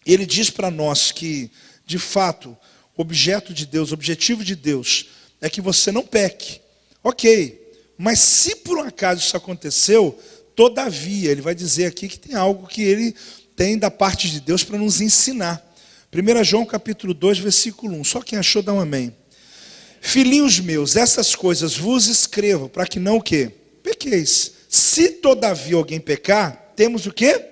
S1: e ele diz para nós que, de fato, o objeto de Deus, o objetivo de Deus, é que você não peque. Ok, mas se por um acaso isso aconteceu, todavia, ele vai dizer aqui que tem algo que ele tem da parte de Deus para nos ensinar. 1 João capítulo 2, versículo 1. Só quem achou dá um amém. Filhinhos meus, essas coisas vos escrevo, para que não o quê? Pequeis. Se todavia alguém pecar, temos o quê?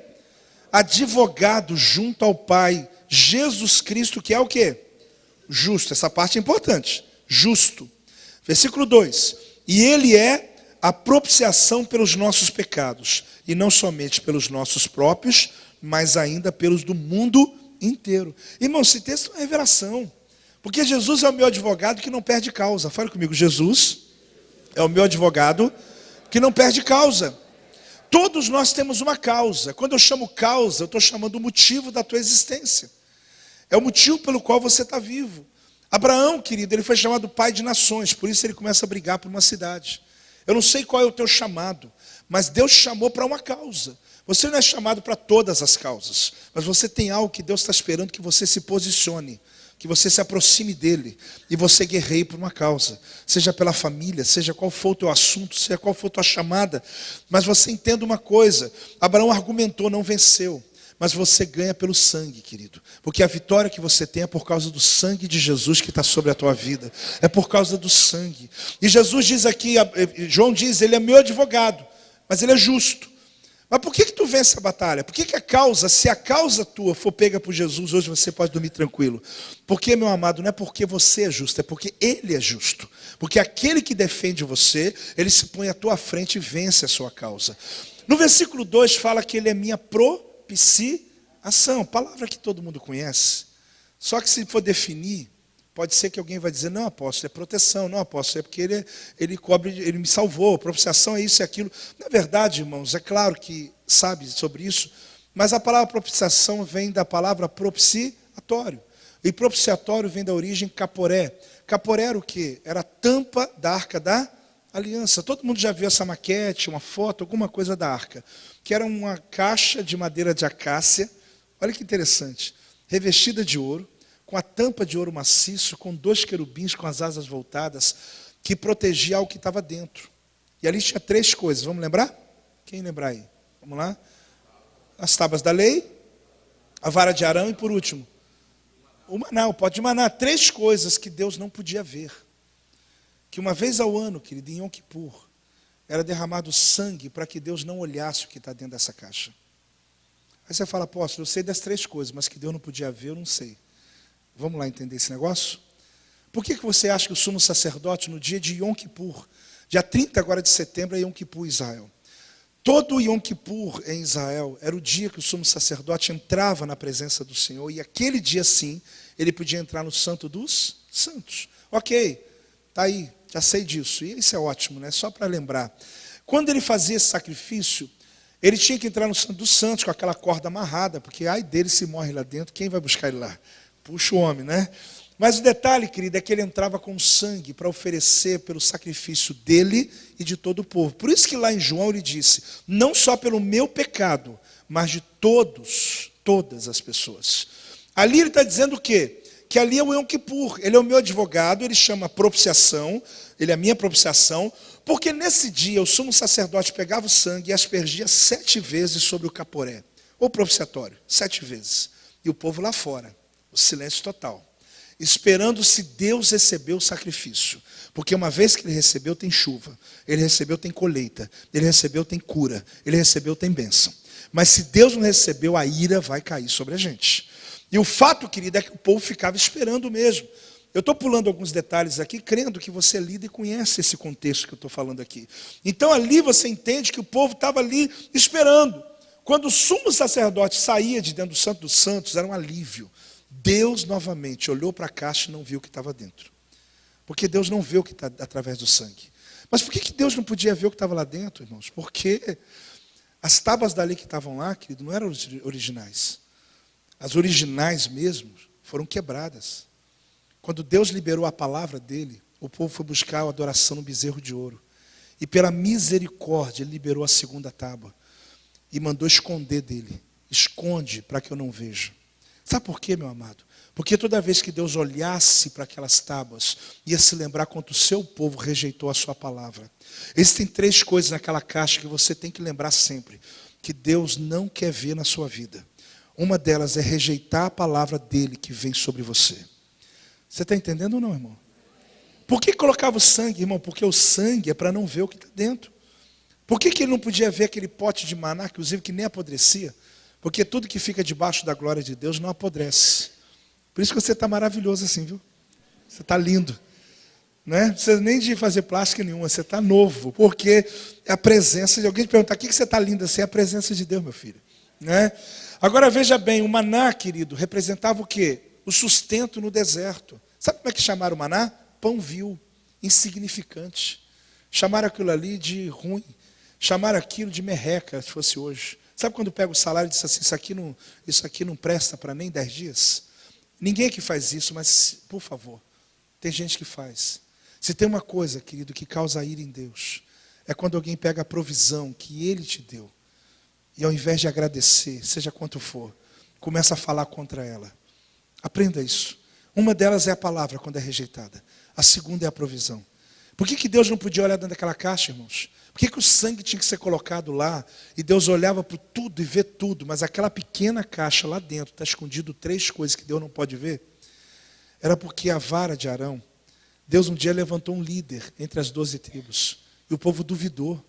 S1: Advogado junto ao Pai, Jesus Cristo, que é o quê? Justo. Essa parte é importante. Justo. Versículo 2. E ele é a propiciação pelos nossos pecados, e não somente pelos nossos próprios, mas ainda pelos do mundo inteiro. Irmão, esse texto é uma revelação. Porque Jesus é o meu advogado que não perde causa. Fale comigo, Jesus é o meu advogado que não perde causa. Todos nós temos uma causa. Quando eu chamo causa, eu estou chamando o motivo da tua existência. É o motivo pelo qual você está vivo. Abraão, querido, ele foi chamado pai de nações, por isso ele começa a brigar por uma cidade. Eu não sei qual é o teu chamado, mas Deus chamou para uma causa. Você não é chamado para todas as causas, mas você tem algo que Deus está esperando que você se posicione, que você se aproxime dele e você guerreie por uma causa, seja pela família, seja qual for o teu assunto, seja qual for a tua chamada. Mas você entenda uma coisa: Abraão argumentou, não venceu, mas você ganha pelo sangue, querido, porque a vitória que você tem é por causa do sangue de Jesus que está sobre a tua vida, é por causa do sangue. E Jesus diz aqui, João diz, ele é meu advogado, mas ele é justo. Mas por que tu vence a batalha? Por que a causa, se a causa tua for pega por Jesus, hoje você pode dormir tranquilo? Porque, meu amado, não é porque você é justo, é porque ele é justo. Porque aquele que defende você, ele se põe à tua frente e vence a sua causa. No versículo 2 fala que ele é minha propiciação, palavra que todo mundo conhece. Só que se for definir, pode ser que alguém vai dizer, não, apóstolo, é proteção, não, apóstolo, é porque ele cobre, ele me salvou, propiciação é isso e aquilo. Na verdade, irmãos, é claro que sabe sobre isso, mas a palavra propiciação vem da palavra propiciatório. E propiciatório vem da origem caporé. Caporé era o quê? Era a tampa da arca da aliança. Todo mundo já viu essa maquete, uma foto, alguma coisa da arca, que era uma caixa de madeira de acácia, olha que interessante, revestida de ouro, com a tampa de ouro maciço, com 2 querubins com as asas voltadas, que protegia algo que estava dentro. E ali tinha 3 coisas, vamos lembrar? Quem lembrar aí? Vamos lá? As tábuas da lei, a vara de Arão e por último, o maná, o pote de maná. 3 coisas que Deus não podia ver. Que uma vez ao ano, querido, em Yom Kippur, era derramado sangue para que Deus não olhasse o que está dentro dessa caixa. Aí você fala, apóstolo, eu sei das 3 coisas, mas que Deus não podia ver, eu não sei. Vamos lá entender esse negócio? Por que você acha que o sumo sacerdote, no dia de Yom Kippur, dia 30 agora de setembro, é Yom Kippur em Israel? Todo Yom Kippur em Israel era o dia que o sumo sacerdote entrava na presença do Senhor, e aquele dia sim, ele podia entrar no Santo dos Santos. Ok, está aí, já sei disso, e isso é ótimo, né? Só para lembrar. Quando ele fazia esse sacrifício, ele tinha que entrar no Santo dos Santos com aquela corda amarrada, porque ai dele se morre lá dentro, quem vai buscar ele lá? Puxa o homem, né? Mas o detalhe, querido, é que ele entrava com sangue para oferecer pelo sacrifício dele e de todo o povo. Por isso que lá em João ele disse, não só pelo meu pecado, mas de todas as pessoas. Ali ele está dizendo o quê? Que ali é o Yom Kippur, ele é o meu advogado, ele chama propiciação, ele é a minha propiciação, porque nesse dia o sumo sacerdote pegava o sangue e aspergia 7 vezes sobre o caporé, ou propiciatório, 7 vezes. E o povo lá fora, o silêncio total, esperando se Deus recebeu o sacrifício. Porque uma vez que ele recebeu, tem chuva, ele recebeu, tem colheita, ele recebeu, tem cura, ele recebeu, tem bênção. Mas se Deus não recebeu, a ira vai cair sobre a gente. E o fato, querido, é que o povo ficava esperando mesmo. Eu estou pulando alguns detalhes aqui, crendo que você lida e conhece esse contexto que eu estou falando aqui. Então ali você entende que o povo estava ali esperando. Quando o sumo sacerdote saía de dentro do Santo dos Santos, era um alívio. Deus novamente olhou para a caixa e não viu o que estava dentro. Porque Deus não vê o que está através do sangue. Mas por que Deus não podia ver o que estava lá dentro, irmãos? Porque as tábuas dali que estavam lá, querido, não eram originais. As originais mesmo foram quebradas. Quando Deus liberou a palavra dele, o povo foi buscar a adoração no bezerro de ouro. E pela misericórdia, ele liberou a segunda tábua. E mandou esconder dele. Esconde para que eu não veja. Sabe por quê, meu amado? Porque toda vez que Deus olhasse para aquelas tábuas, ia se lembrar quanto o seu povo rejeitou a sua palavra. Existem 3 coisas naquela caixa que você tem que lembrar sempre, que Deus não quer ver na sua vida. Uma delas é rejeitar a palavra dele que vem sobre você. Você está entendendo ou não, irmão? Por que colocava o sangue, irmão? Porque o sangue é para não ver o que está dentro. Por que ele não podia ver aquele pote de maná, inclusive que nem apodrecia? Porque tudo que fica debaixo da glória de Deus não apodrece. Por isso que você está maravilhoso assim, viu? Você está lindo. Né? Não precisa nem de fazer plástica nenhuma, você está novo. Porque é a presença de alguém te perguntar, o que você está lindo assim? É a presença de Deus, meu filho. Né? Agora veja bem, o maná, querido, representava o quê? O sustento no deserto. Sabe como é que chamaram o maná? Pão vil, insignificante. Chamaram aquilo ali de ruim. Chamaram aquilo de merreca, se fosse hoje. Sabe quando pega o salário e diz assim, isso aqui não presta para nem 10 dias? Ninguém que faz isso, mas, por favor, tem gente que faz. Se tem uma coisa, querido, que causa ira em Deus, é quando alguém pega a provisão que Ele te deu, e ao invés de agradecer, seja quanto for, começa a falar contra ela. Aprenda isso. Uma delas é a palavra quando é rejeitada. A segunda é a provisão. Por que Deus não podia olhar dentro daquela caixa, irmãos? Por que o sangue tinha que ser colocado lá? E Deus olhava para tudo e vê tudo, mas aquela pequena caixa lá dentro, está escondido 3 coisas que Deus não pode ver? Era porque a vara de Arão, Deus um dia levantou um líder entre as 12 tribos. E o povo duvidou.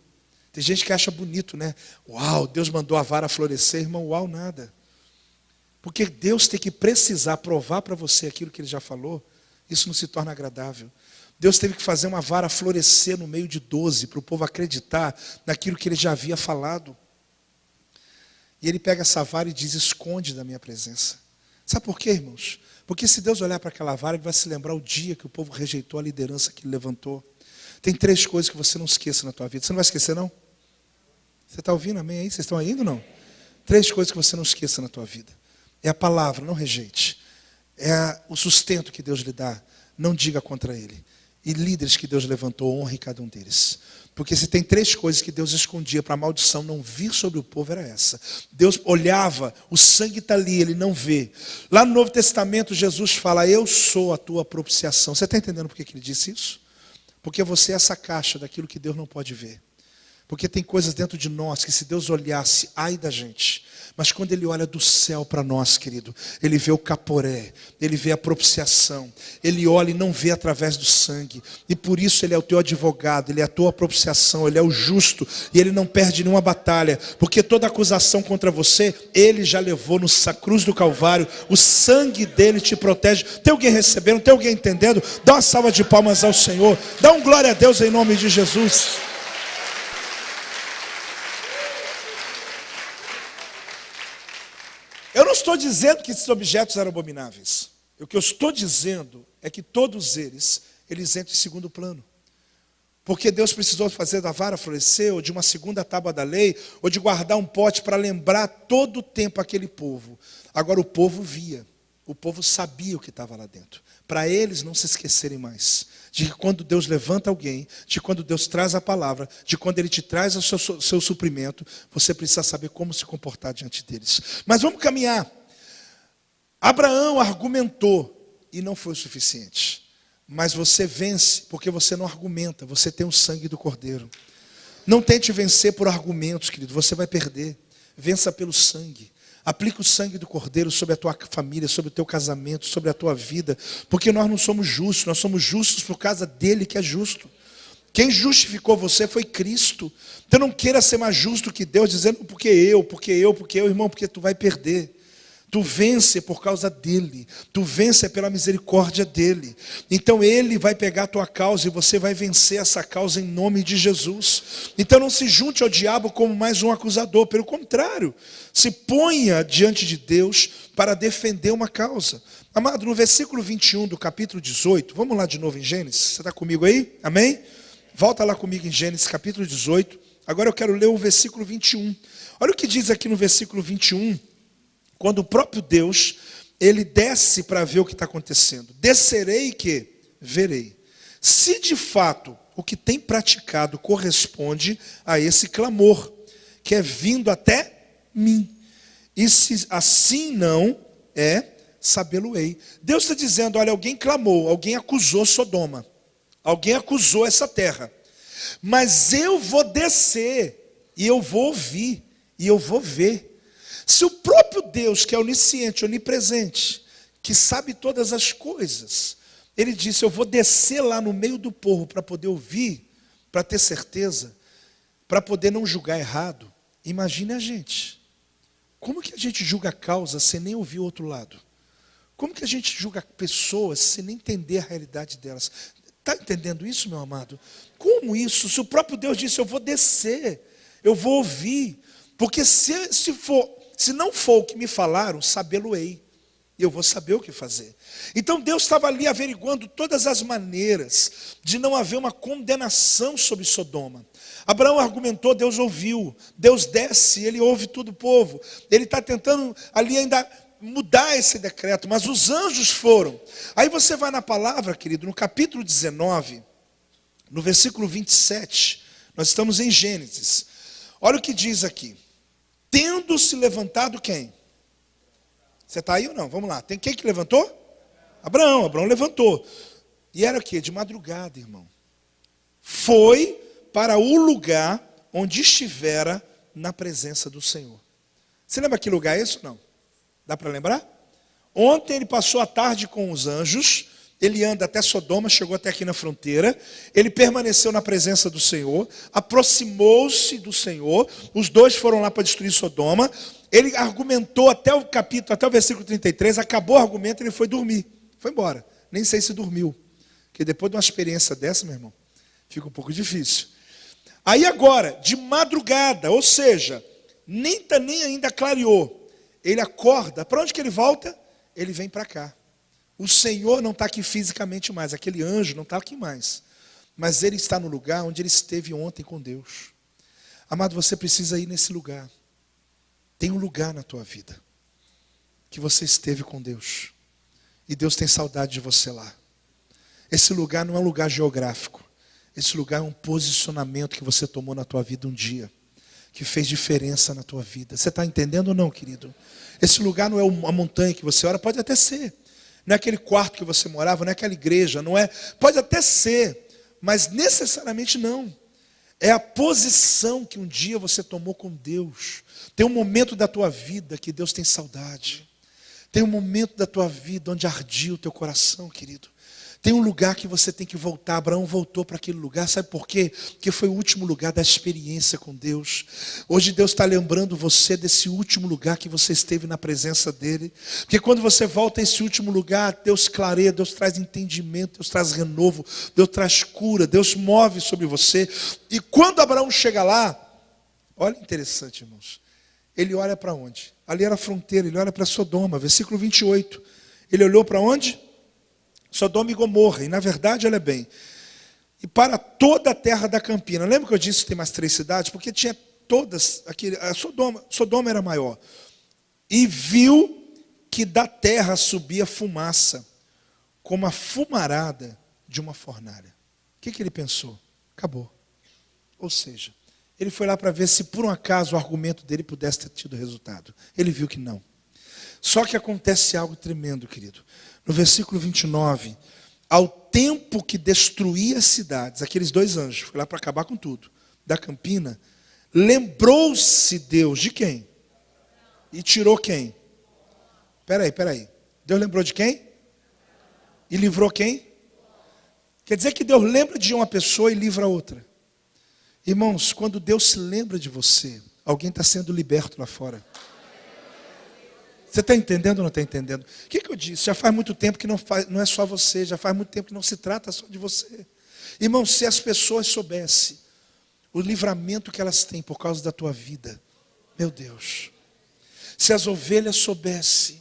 S1: Tem gente que acha bonito, né? Uau, Deus mandou a vara florescer, irmão, uau, nada. Porque Deus tem que precisar provar para você aquilo que Ele já falou, isso não se torna agradável. Deus teve que fazer uma vara florescer no meio de 12, para o povo acreditar naquilo que Ele já havia falado. E Ele pega essa vara e diz, esconde da minha presença. Sabe por quê, irmãos? Porque se Deus olhar para aquela vara, Ele vai se lembrar o dia que o povo rejeitou a liderança que Ele levantou. Tem 3 coisas que você não esqueça na tua vida. Você não vai esquecer, não? Você está ouvindo, amém? Aí? Vocês estão aí ou não? 3 coisas que você não esqueça na tua vida. É a palavra, não rejeite. É o sustento que Deus lhe dá, não diga contra Ele. E líderes que Deus levantou, honre cada um deles. Porque se tem 3 coisas que Deus escondia para a maldição não vir sobre o povo, era essa. Deus olhava, o sangue está ali, Ele não vê. Lá no Novo Testamento, Jesus fala, eu sou a tua propiciação. Você está entendendo por que Ele disse isso? Porque você é essa caixa daquilo que Deus não pode ver. Porque tem coisas dentro de nós que se Deus olhasse, ai da gente. Mas quando Ele olha do céu para nós, querido, Ele vê o caporé, Ele vê a propiciação. Ele olha e não vê através do sangue. E por isso Ele é o teu advogado, Ele é a tua propiciação, Ele é o justo. E Ele não perde nenhuma batalha. Porque toda acusação contra você, Ele já levou na cruz do Calvário. O sangue dEle te protege. Tem alguém recebendo? Tem alguém entendendo? Dá uma salva de palmas ao Senhor. Dá um glória a Deus em nome de Jesus. Eu não estou dizendo que esses objetos eram abomináveis. O que eu estou dizendo é que todos eles entram em segundo plano. porque Deus precisou fazer da vara florescer, ou de uma segunda tábua da lei, ou de guardar um pote para lembrar todo o tempo aquele povo. Agora o povo via, o povo sabia o que estava lá dentro. Para eles não se esquecerem mais de que quando Deus levanta alguém, de quando Deus traz a palavra, de quando Ele te traz o seu suprimento, você precisa saber como se comportar diante deles. Mas vamos caminhar. Abraão argumentou e não foi o suficiente. Mas você vence porque você não argumenta, você tem o sangue do Cordeiro. Não tente vencer por argumentos, querido, você vai perder. Vença pelo sangue. Aplica o sangue do Cordeiro sobre a tua família, sobre o teu casamento, sobre a tua vida. Porque nós não somos justos, nós somos justos por causa dele que é justo. Quem justificou você foi Cristo. Então não queira ser mais justo que Deus, dizendo porque eu, irmão, porque tu vai perder. Tu vence por causa dele. Tu vence pela misericórdia dele. Então ele vai pegar a tua causa e você vai vencer essa causa em nome de Jesus. Então não se junte ao diabo como mais um acusador. Pelo contrário, se ponha diante de Deus para defender uma causa. Amado, no versículo 21 do capítulo 18, vamos lá de novo em Gênesis. Você está comigo aí? Amém? Volta lá comigo em Gênesis capítulo 18. Agora eu quero ler o versículo 21. Olha o que diz aqui no versículo 21. Quando o próprio Deus, ele desce para ver o que está acontecendo. Descerei que verei. Se de fato o que tem praticado corresponde a esse clamor, que é vindo até mim. E se assim não é, sabê-lo-ei. Deus está dizendo, olha, alguém clamou, alguém acusou Sodoma. Alguém acusou essa terra. Mas eu vou descer, e eu vou ouvir, e eu vou ver. Se o próprio Deus, que é onisciente, onipresente, que sabe todas as coisas, ele disse, eu vou descer lá no meio do povo para poder ouvir, para ter certeza, para poder não julgar errado. Imagine a gente. Como que a gente julga a causa sem nem ouvir o outro lado? Como que a gente julga pessoas sem nem entender a realidade delas? Está entendendo isso, meu amado? Como isso? Se o próprio Deus disse, eu vou descer, eu vou ouvir, porque se não for o que me falaram, sabê-lo-ei. Eu vou saber o que fazer. Então Deus estava ali averiguando todas as maneiras de não haver uma condenação sobre Sodoma. Abraão argumentou, Deus ouviu. Deus desce, ele ouve todo o povo. Ele está tentando ali ainda mudar esse decreto, mas os anjos foram. Aí você vai na palavra, querido, no capítulo 19, no versículo 27, nós estamos em Gênesis. Olha o que diz aqui. Tendo se levantado quem? Você está aí ou não? Vamos lá. Tem quem que levantou? Abraão. Abraão levantou. E era o quê? De madrugada, irmão. Foi para o lugar onde estivera na presença do Senhor. Você lembra que lugar é esse ou não? Dá para lembrar? Ontem ele passou a tarde com os anjos. Ele anda até Sodoma, chegou até aqui na fronteira. Ele permaneceu na presença do Senhor, aproximou-se do Senhor. Os dois foram lá para destruir Sodoma. Ele argumentou até o capítulo, até o versículo 33. Acabou o argumento, ele foi dormir. Foi embora. Nem sei se dormiu. Porque depois de uma experiência dessa, meu irmão, fica um pouco difícil. Aí agora, de madrugada, ou seja, nem ainda clareou. Ele acorda. Para onde que ele volta? Ele vem para cá. O Senhor não está aqui fisicamente mais, aquele anjo não está aqui mais. Mas ele está no lugar onde ele esteve ontem com Deus. Amado, você precisa ir nesse lugar. Tem um lugar na tua vida que você esteve com Deus. E Deus tem saudade de você lá. Esse lugar não é um lugar geográfico. Esse lugar é um posicionamento que você tomou na tua vida um dia, que fez diferença na tua vida. Você está entendendo ou não, querido? Esse lugar não é uma montanha que você ora, pode até ser. Não é aquele quarto que você morava, não é aquela igreja, não é. Pode até ser, mas necessariamente não. É a posição que um dia você tomou com Deus. Tem um momento da tua vida que Deus tem saudade. Tem um momento da tua vida onde ardia o teu coração, querido. Tem um lugar que você tem que voltar. Abraão voltou para aquele lugar, sabe por quê? Porque foi o último lugar da experiência com Deus. Hoje Deus está lembrando você desse último lugar que você esteve na presença dEle. Porque quando você volta a esse último lugar, Deus clareia, Deus traz entendimento, Deus traz renovo, Deus traz cura, Deus move sobre você. E quando Abraão chega lá, olha interessante, irmãos. Ele olha para onde? Ali era a fronteira, ele olha para Sodoma, versículo 28. Ele olhou para onde? Sodoma e Gomorra, e na verdade, olha bem, e para toda a terra da Campina. Lembra que eu disse que tem mais 3 cidades? Porque tinha todas, a Sodoma era maior. E viu que da terra subia fumaça, como a fumarada de uma fornalha. O que ele pensou? Acabou. Ou seja, ele foi lá para ver se por um acaso o argumento dele pudesse ter tido resultado. Ele viu que não. Só que acontece algo tremendo, querido. No versículo 29, ao tempo que destruía as cidades, aqueles 2 anjos, foi lá para acabar com tudo, da Campina, lembrou-se Deus de quem? E tirou quem? Peraí. Deus lembrou de quem? E livrou quem? Quer dizer que Deus lembra de uma pessoa e livra outra. Irmãos, quando Deus se lembra de você, alguém está sendo liberto lá fora. Você está entendendo ou não está entendendo? O que eu disse? Já faz muito tempo que não é só você, já faz muito tempo que não se trata só de você. Irmãos, se as pessoas soubessem o livramento que elas têm por causa da tua vida, meu Deus. Se as ovelhas soubessem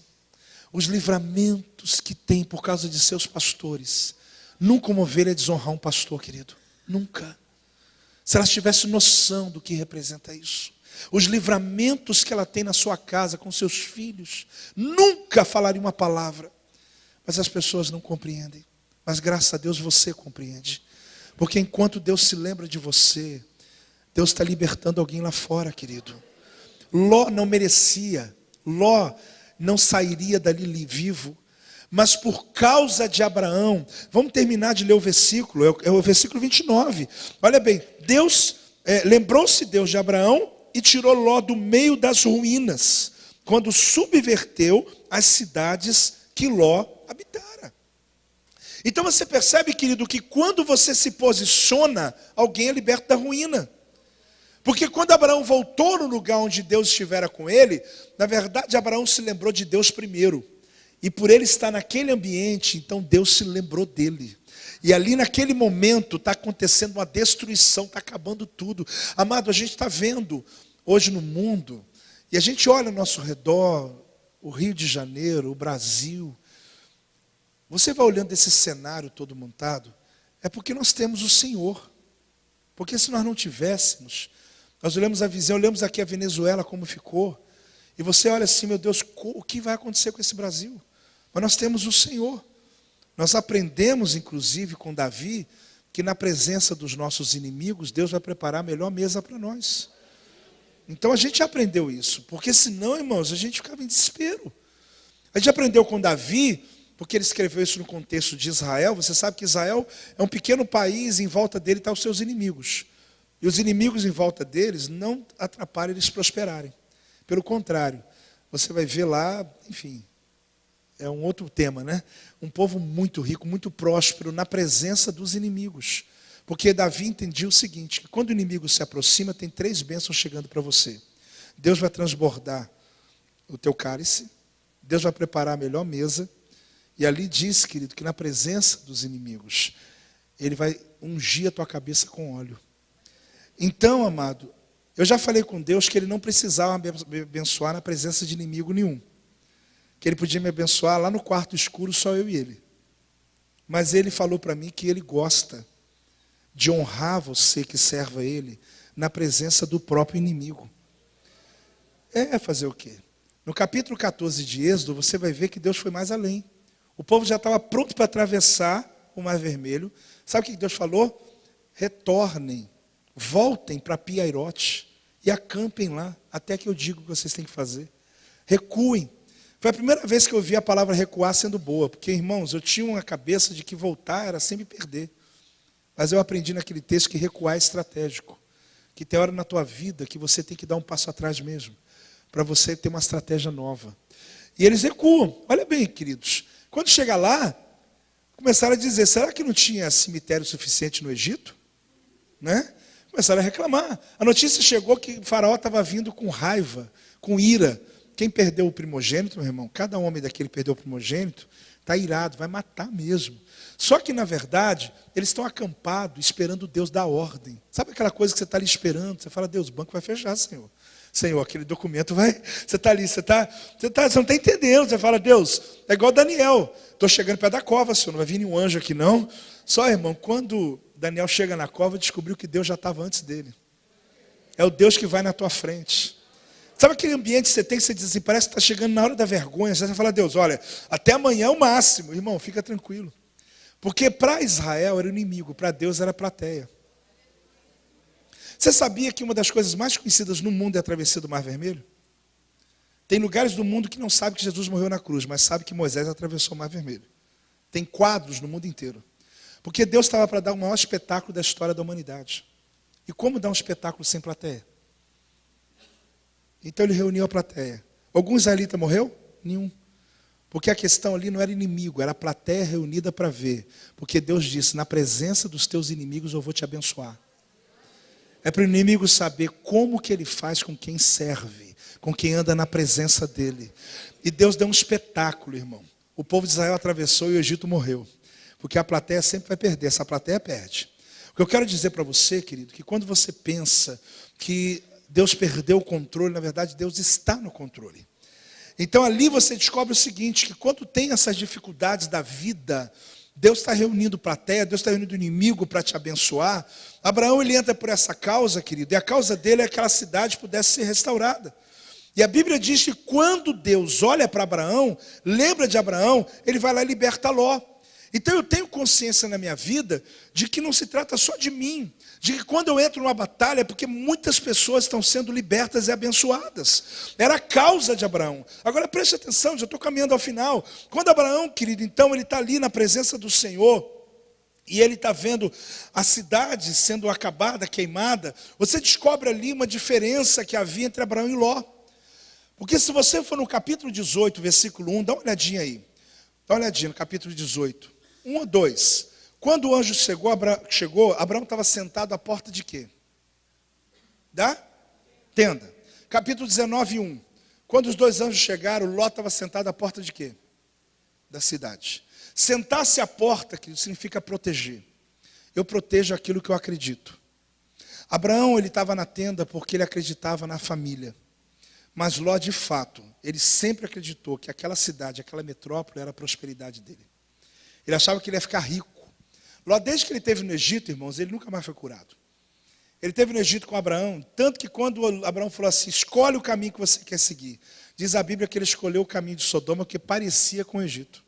S1: os livramentos que têm por causa de seus pastores, nunca uma ovelha desonrar um pastor, querido. Nunca. Se elas tivessem noção do que representa isso. Os livramentos que ela tem na sua casa, com seus filhos, nunca falaria uma palavra. Mas as pessoas não compreendem. Mas graças a Deus você compreende. Porque enquanto Deus se lembra de você, Deus está libertando alguém lá fora, querido. Ló não merecia, Ló não sairia dali vivo. Mas por causa de Abraão, vamos terminar de ler o versículo, é o versículo 29. Olha bem, lembrou-se Deus de Abraão e tirou Ló do meio das ruínas, quando subverteu as cidades que Ló habitara. Então você percebe, querido, que quando você se posiciona, alguém é liberto da ruína. Porque quando Abraão voltou no lugar onde Deus estivera com ele, na verdade Abraão se lembrou de Deus primeiro. E por ele estar naquele ambiente, então Deus se lembrou dele. E ali naquele momento está acontecendo uma destruição, está acabando tudo. Amado, a gente está vendo hoje no mundo, e a gente olha ao nosso redor, o Rio de Janeiro, o Brasil. Você vai olhando esse cenário todo montado, é porque nós temos o Senhor. Porque se nós não tivéssemos, nós olhamos aqui a Venezuela como ficou, e você olha assim, meu Deus, o que vai acontecer com esse Brasil? Mas nós temos o Senhor. Nós aprendemos, inclusive, com Davi, que na presença dos nossos inimigos, Deus vai preparar a melhor mesa para nós. Então a gente aprendeu isso, porque senão, irmãos, a gente ficava em desespero. A gente aprendeu com Davi, porque ele escreveu isso no contexto de Israel. Você sabe que Israel é um pequeno país, em volta dele estão os seus inimigos. E os inimigos em volta deles não atrapalham eles prosperarem. Pelo contrário, você vai ver lá, enfim, é um outro tema, né? Um povo muito rico, muito próspero, na presença dos inimigos. Porque Davi entendia o seguinte, que quando o inimigo se aproxima, tem 3 bênçãos chegando para você. Deus vai transbordar o teu cálice, Deus vai preparar a melhor mesa, e ali diz, querido, que na presença dos inimigos, Ele vai ungir a tua cabeça com óleo. Então, amado, eu já falei com Deus que Ele não precisava me abençoar na presença de inimigo nenhum. Que Ele podia me abençoar lá no quarto escuro, só eu e Ele. Mas Ele falou para mim que Ele gosta de honrar você que serve a Ele na presença do próprio inimigo. Fazer o quê? No capítulo 14 de Êxodo, você vai ver que Deus foi mais além. O povo já estava pronto para atravessar o Mar Vermelho. Sabe o que Deus falou? Retornem, voltem para Piairote e acampem lá, até que eu digo o que vocês têm que fazer. Recuem. Foi a primeira vez que eu ouvi a palavra recuar sendo boa, porque, irmãos, eu tinha uma cabeça de que voltar era sempre perder. Mas eu aprendi naquele texto que recuar é estratégico. Que tem hora na tua vida que você tem que dar um passo atrás mesmo, para você ter uma estratégia nova. E eles recuam. Olha bem, queridos. Quando chega lá, começaram a dizer, será que não tinha cemitério suficiente no Egito? Né? Começaram a reclamar. A notícia chegou que o faraó estava vindo com raiva, com ira. Quem perdeu o primogênito, meu irmão, cada homem daquele que perdeu o primogênito, está irado, vai matar mesmo. Só que, na verdade, eles estão acampados, esperando Deus dar ordem. Sabe aquela coisa que você está ali esperando? Você fala, Deus, o banco vai fechar, Senhor. Senhor, aquele documento vai... Você está ali, você não está entendendo. Você fala, Deus, é igual Daniel. Estou chegando perto da cova, Senhor, não vai vir nenhum anjo aqui, não. Só, irmão, quando Daniel chega na cova e descobriu que Deus já estava antes dele. É o Deus que vai na tua frente. Sabe aquele ambiente que você tem, que você diz assim, parece que está chegando na hora da vergonha. Você vai falar, Deus, olha, até amanhã é o máximo. Irmão, fica tranquilo. Porque para Israel era o inimigo, para Deus era a plateia. Você sabia que uma das coisas mais conhecidas no mundo é a travessia do Mar Vermelho? Tem lugares do mundo que não sabem que Jesus morreu na cruz, mas sabem que Moisés atravessou o Mar Vermelho. Tem quadros no mundo inteiro. Porque Deus estava para dar o maior espetáculo da história da humanidade. E como dar um espetáculo sem plateia? Então ele reuniu a plateia. Algum israelita morreu? Nenhum. Porque a questão ali não era inimigo, era a plateia reunida para ver. Porque Deus disse, na presença dos teus inimigos eu vou te abençoar. É para o inimigo saber como que ele faz com quem serve, com quem anda na presença dele. E Deus deu um espetáculo, irmão. O povo de Israel atravessou e o Egito morreu. Porque a plateia sempre vai perder, essa plateia perde. O que eu quero dizer para você, querido, que quando você pensa que Deus perdeu o controle, na verdade Deus está no controle. Então ali você descobre o seguinte, que quando tem essas dificuldades da vida, Deus está reunindo plateia, Deus está reunindo o inimigo para te abençoar. Abraão, ele entra por essa causa, querido, e a causa dele é que aquela cidade pudesse ser restaurada. E a Bíblia diz que quando Deus olha para Abraão, lembra de Abraão, ele vai lá e liberta Ló. Então eu tenho consciência na minha vida de que não se trata só de mim, de que quando eu entro numa batalha é porque muitas pessoas estão sendo libertas e abençoadas. Era a causa de Abraão. Agora preste atenção, já estou caminhando ao final. Quando Abraão, querido, então ele está ali na presença do Senhor, e ele está vendo a cidade sendo acabada, queimada, você descobre ali uma diferença que havia entre Abraão e Ló. Porque se você for no capítulo 18, versículo 1, dá uma olhadinha aí. Dá uma olhadinha no capítulo 18. 1 ou 2. Quando o anjo chegou, Abraão estava sentado à porta de quê? Da tenda. Capítulo 19, 1. Quando os dois anjos chegaram, Ló estava sentado à porta de quê? Da cidade. Sentar-se à porta, que significa proteger. Eu protejo aquilo que eu acredito. Abraão, ele estava na tenda porque ele acreditava na família. Mas Ló, de fato, ele sempre acreditou que aquela cidade, aquela metrópole era a prosperidade dele. Ele achava que ele ia ficar rico. Ló, desde que ele esteve no Egito, irmãos, ele nunca mais foi curado. Ele esteve no Egito com Abraão, tanto que quando Abraão falou assim, escolhe o caminho que você quer seguir. Diz a Bíblia que ele escolheu o caminho de Sodoma, que parecia com o Egito.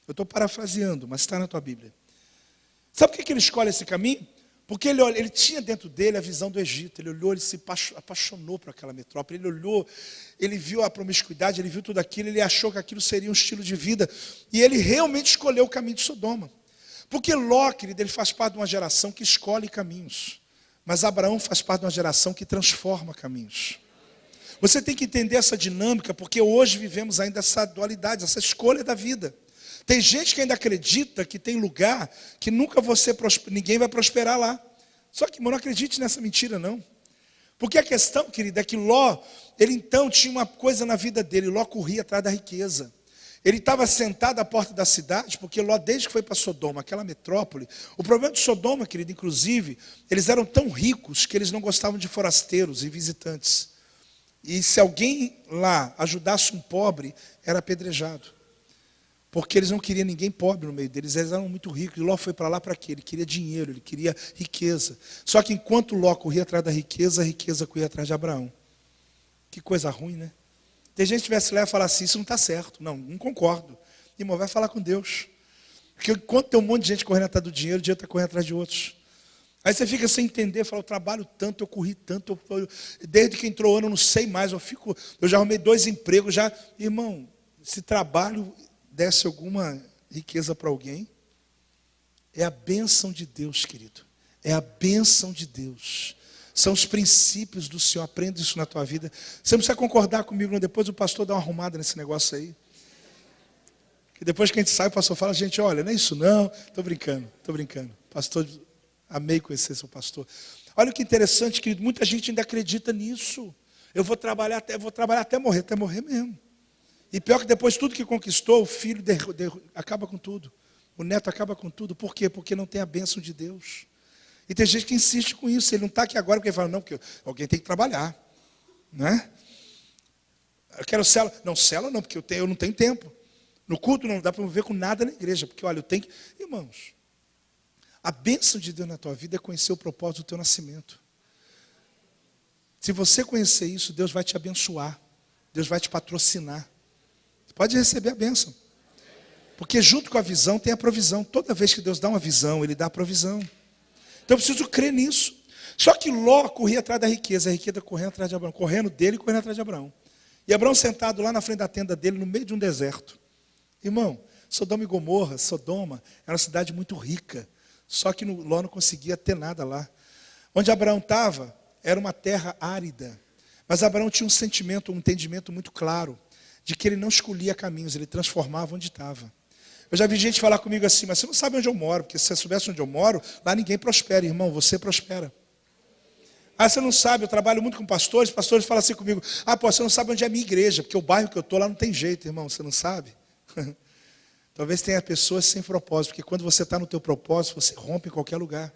S1: Eu estou parafraseando, mas está na tua Bíblia. Sabe por que ele escolhe esse caminho? Porque ele tinha dentro dele a visão do Egito. Ele olhou, ele se apaixonou por aquela metrópole. Ele olhou, ele viu a promiscuidade, ele viu tudo aquilo, ele achou que aquilo seria um estilo de vida. E ele realmente escolheu o caminho de Sodoma. Porque Ló, querido, ele faz parte de uma geração que escolhe caminhos. Mas Abraão faz parte de uma geração que transforma caminhos. Você tem que entender essa dinâmica, porque hoje vivemos ainda essa dualidade, essa escolha da vida. Tem gente que ainda acredita que tem lugar que ninguém vai prosperar lá. Só que, não acredite nessa mentira, não. Porque a questão, querida, é que Ló, ele então tinha uma coisa na vida dele. Ló corria atrás da riqueza. Ele estava sentado à porta da cidade, porque Ló, desde que foi para Sodoma, aquela metrópole, o problema de Sodoma, querido, inclusive, eles eram tão ricos que eles não gostavam de forasteiros e visitantes. E se alguém lá ajudasse um pobre, era apedrejado. Porque eles não queriam ninguém pobre no meio deles, eles eram muito ricos. E Ló foi para lá para quê? Ele queria dinheiro, ele queria riqueza. Só que enquanto Ló corria atrás da riqueza, a riqueza corria atrás de Abraão. Que coisa ruim, né? Tem gente que estivesse lá e falar assim, isso não está certo. Não concordo. Irmão, vai falar com Deus. Porque enquanto tem um monte de gente correndo atrás do dinheiro, o dinheiro está correndo atrás de outros. Aí você fica sem entender, fala, eu trabalho tanto, eu corri tanto, desde que entrou o ano eu não sei mais, eu já arrumei 2 empregos, já. Irmão, se trabalho desse alguma riqueza para alguém, é a bênção de Deus, querido. É a bênção de Deus. São os princípios do Senhor. Aprenda isso na tua vida. Você não precisa concordar comigo, não. Depois o pastor dá uma arrumada nesse negócio aí. E depois que a gente sai, o pastor fala, gente, olha, não é isso não. Estou brincando. Pastor, amei conhecer seu pastor. Olha que interessante, querido. Muita gente ainda acredita nisso. Eu vou trabalhar até morrer mesmo. E pior que depois tudo que conquistou, o filho acaba com tudo. O neto acaba com tudo. Por quê? Porque não tem a bênção de Deus. E tem gente que insiste com isso. Ele não está aqui agora porque ele fala, não, porque alguém tem que trabalhar. Não é? Eu quero célula. Não, célula não, porque eu não tenho tempo. No culto não dá para me ver com nada na igreja. Porque, olha, eu tenho que... Irmãos, A bênção de Deus na tua vida é conhecer o propósito do teu nascimento. Se você conhecer isso, Deus vai te abençoar. Deus vai te patrocinar. Você pode receber a bênção. Porque junto com a visão tem a provisão. Toda vez que Deus dá uma visão, Ele dá a provisão. Então eu preciso crer nisso. Só que Ló corria atrás da riqueza. A riqueza correndo atrás de Abraão. Correndo dele e correndo atrás de Abraão. E Abraão sentado lá na frente da tenda dele, no meio de um deserto. Irmão, Sodoma e Gomorra, Sodoma, era uma cidade muito rica. Só que Ló não conseguia ter nada lá. Onde Abraão estava, era uma terra árida. Mas Abraão tinha um sentimento, um entendimento muito claro, de que ele não escolhia caminhos, ele transformava onde estava. Eu já vi gente falar comigo assim, mas você não sabe onde eu moro, porque se você soubesse onde eu moro, lá ninguém prospera, irmão, você prospera. Ah, você não sabe, eu trabalho muito com pastores falam assim comigo, você não sabe onde é a minha igreja, porque o bairro que eu estou lá não tem jeito, irmão, você não sabe? Talvez tenha pessoas sem propósito, porque quando você está no teu propósito, você rompe em qualquer lugar.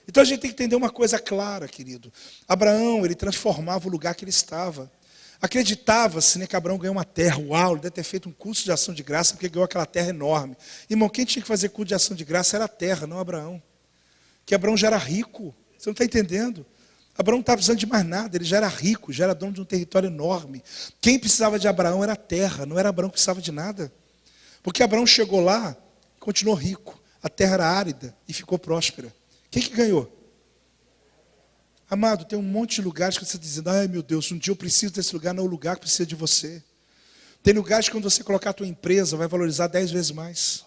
S1: Então a gente tem que entender uma coisa clara, querido. Abraão, ele transformava o lugar que ele estava. Acreditava-se, né, que Abraão ganhou uma terra. Uau, ele deve ter feito um curso de ação de graça, porque ganhou aquela terra enorme. Irmão, quem tinha que fazer curso de ação de graça era a terra, não Abraão. Que Abraão já era rico. Você não está entendendo? Abraão não estava precisando de mais nada, ele já era rico, já era dono de um território enorme. Quem precisava de Abraão era a terra, não era Abraão que precisava de nada. Porque Abraão chegou lá e continuou rico. A terra era árida e ficou próspera. Quem que ganhou? Amado, tem um monte de lugares que você está dizendo, ai meu Deus, um dia eu preciso desse lugar, não é o lugar que precisa de você. Tem lugares que quando você colocar a tua empresa, vai valorizar 10 vezes mais.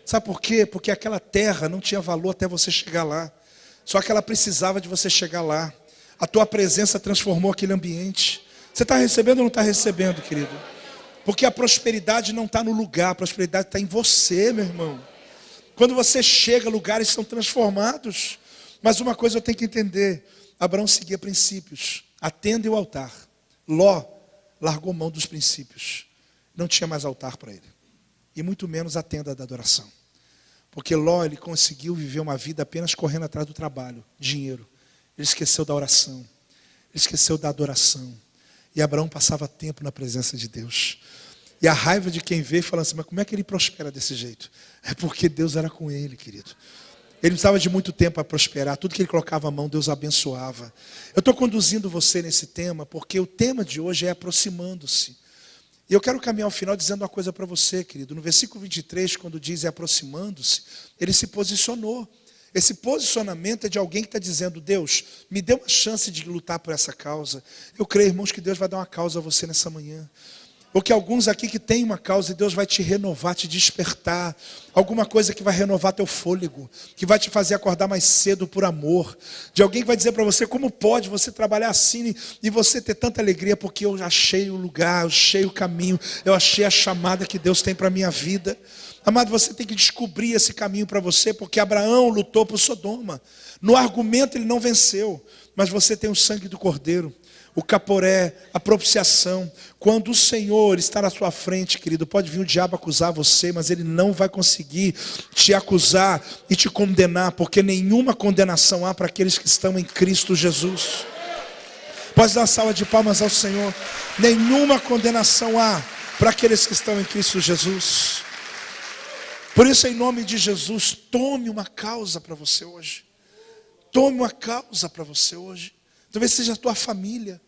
S1: Sabe por quê? Porque aquela terra não tinha valor até você chegar lá. Só que ela precisava de você chegar lá. A tua presença transformou aquele ambiente. Você está recebendo ou não está recebendo, querido? Porque a prosperidade não está no lugar, a prosperidade está em você, meu irmão. Quando você chega, lugares são transformados. Mas uma coisa eu tenho que entender. Abraão seguia princípios. A tenda e o altar. Ló largou mão dos princípios. Não tinha mais altar para ele. E muito menos a tenda da adoração. Porque Ló, ele conseguiu viver uma vida apenas correndo atrás do trabalho, dinheiro. Ele esqueceu da oração. Ele esqueceu da adoração. E Abraão passava tempo na presença de Deus. E a raiva de quem vê fala assim, mas como é que ele prospera desse jeito? É porque Deus era com ele, querido. Ele não precisava de muito tempo para prosperar. Tudo que ele colocava a mão, Deus abençoava. Eu estou conduzindo você nesse tema, porque o tema de hoje é aproximando-se. E eu quero caminhar ao final dizendo uma coisa para você, querido. No versículo 23, quando diz aproximando-se, ele se posicionou. Esse posicionamento é de alguém que está dizendo, Deus, me dê uma chance de lutar por essa causa. Eu creio, irmãos, que Deus vai dar uma causa a você nessa manhã. Ou que alguns aqui que têm uma causa e Deus vai te renovar, te despertar. Alguma coisa que vai renovar teu fôlego, que vai te fazer acordar mais cedo por amor. De alguém que vai dizer para você, como pode você trabalhar assim e você ter tanta alegria, porque eu achei o lugar, eu achei o caminho, eu achei a chamada que Deus tem para a minha vida. Amado, você tem que descobrir esse caminho para você, porque Abraão lutou por Sodoma. No argumento ele não venceu, mas você tem o sangue do Cordeiro. O caporé, a propiciação. Quando o Senhor está na sua frente, querido, pode vir o diabo acusar você, mas ele não vai conseguir te acusar e te condenar, porque nenhuma condenação há para aqueles que estão em Cristo Jesus. Pode dar uma salva de palmas ao Senhor. Nenhuma condenação há para aqueles que estão em Cristo Jesus. Por isso, em nome de Jesus, tome uma causa para você hoje. Tome uma causa para você hoje. Talvez seja a tua família.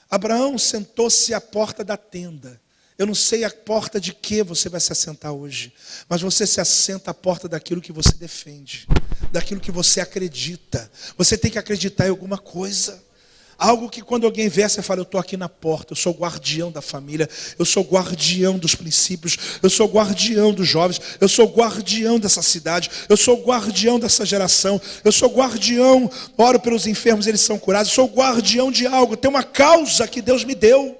S1: Abraão sentou-se à porta da tenda. Eu não sei a porta de que você vai se assentar hoje, mas você se assenta à porta daquilo que você defende, daquilo que você acredita. Você tem que acreditar em alguma coisa. Algo que quando alguém vier, você fala, eu estou aqui na porta, eu sou guardião da família, eu sou guardião dos princípios, eu sou guardião dos jovens, eu sou guardião dessa cidade, eu sou guardião dessa geração, eu sou guardião, oro pelos enfermos, eles são curados, eu sou guardião de algo, tem uma causa que Deus me deu.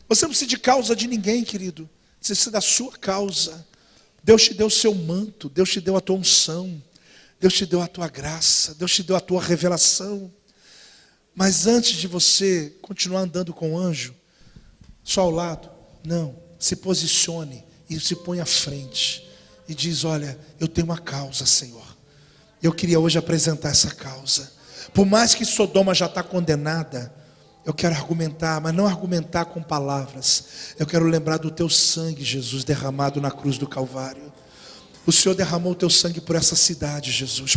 S1: Você não precisa de causa de ninguém, querido, você precisa da sua causa. Deus te deu o seu manto, Deus te deu a tua unção, Deus te deu a tua graça, Deus te deu a tua revelação. Mas antes de você continuar andando com o anjo, só ao lado, não, se posicione e se põe à frente. E diz, olha, eu tenho uma causa, Senhor. Eu queria hoje apresentar essa causa. Por mais que Sodoma já está condenada, eu quero argumentar, mas não argumentar com palavras. Eu quero lembrar do teu sangue, Jesus, derramado na cruz do Calvário. O Senhor derramou o teu sangue por essa cidade, Jesus,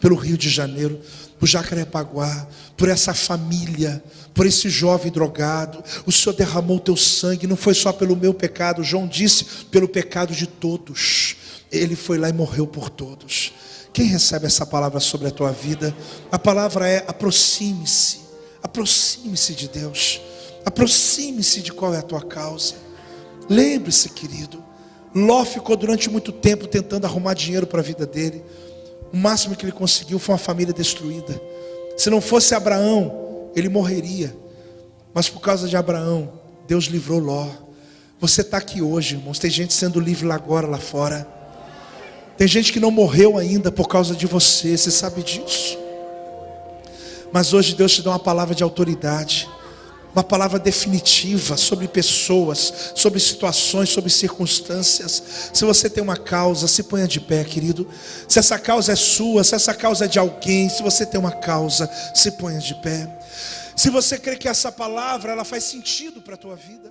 S1: pelo Rio de Janeiro, por Jacarepaguá, por essa família, por esse jovem drogado. O Senhor derramou o teu sangue, não foi só pelo meu pecado. João disse, pelo pecado de todos. Ele foi lá e morreu por todos. Quem recebe essa palavra sobre a tua vida? A palavra é: aproxime-se. Aproxime-se de Deus. Aproxime-se de qual é a tua causa. Lembre-se, querido, Ló ficou durante muito tempo tentando arrumar dinheiro para a vida dele. O máximo que ele conseguiu foi uma família destruída. Se não fosse Abraão, ele morreria. Mas por causa de Abraão, Deus livrou Ló. Você está aqui hoje, irmãos. Tem gente sendo livre lá agora, lá fora. Tem gente que não morreu ainda por causa de você. Você sabe disso. Mas hoje Deus te dá uma palavra de autoridade, uma palavra definitiva sobre pessoas, sobre situações, sobre circunstâncias. Se você tem uma causa, se ponha de pé, querido. Se essa causa é sua, se essa causa é de alguém, se você tem uma causa, se ponha de pé. Se você crê que essa palavra ela faz sentido para a tua vida,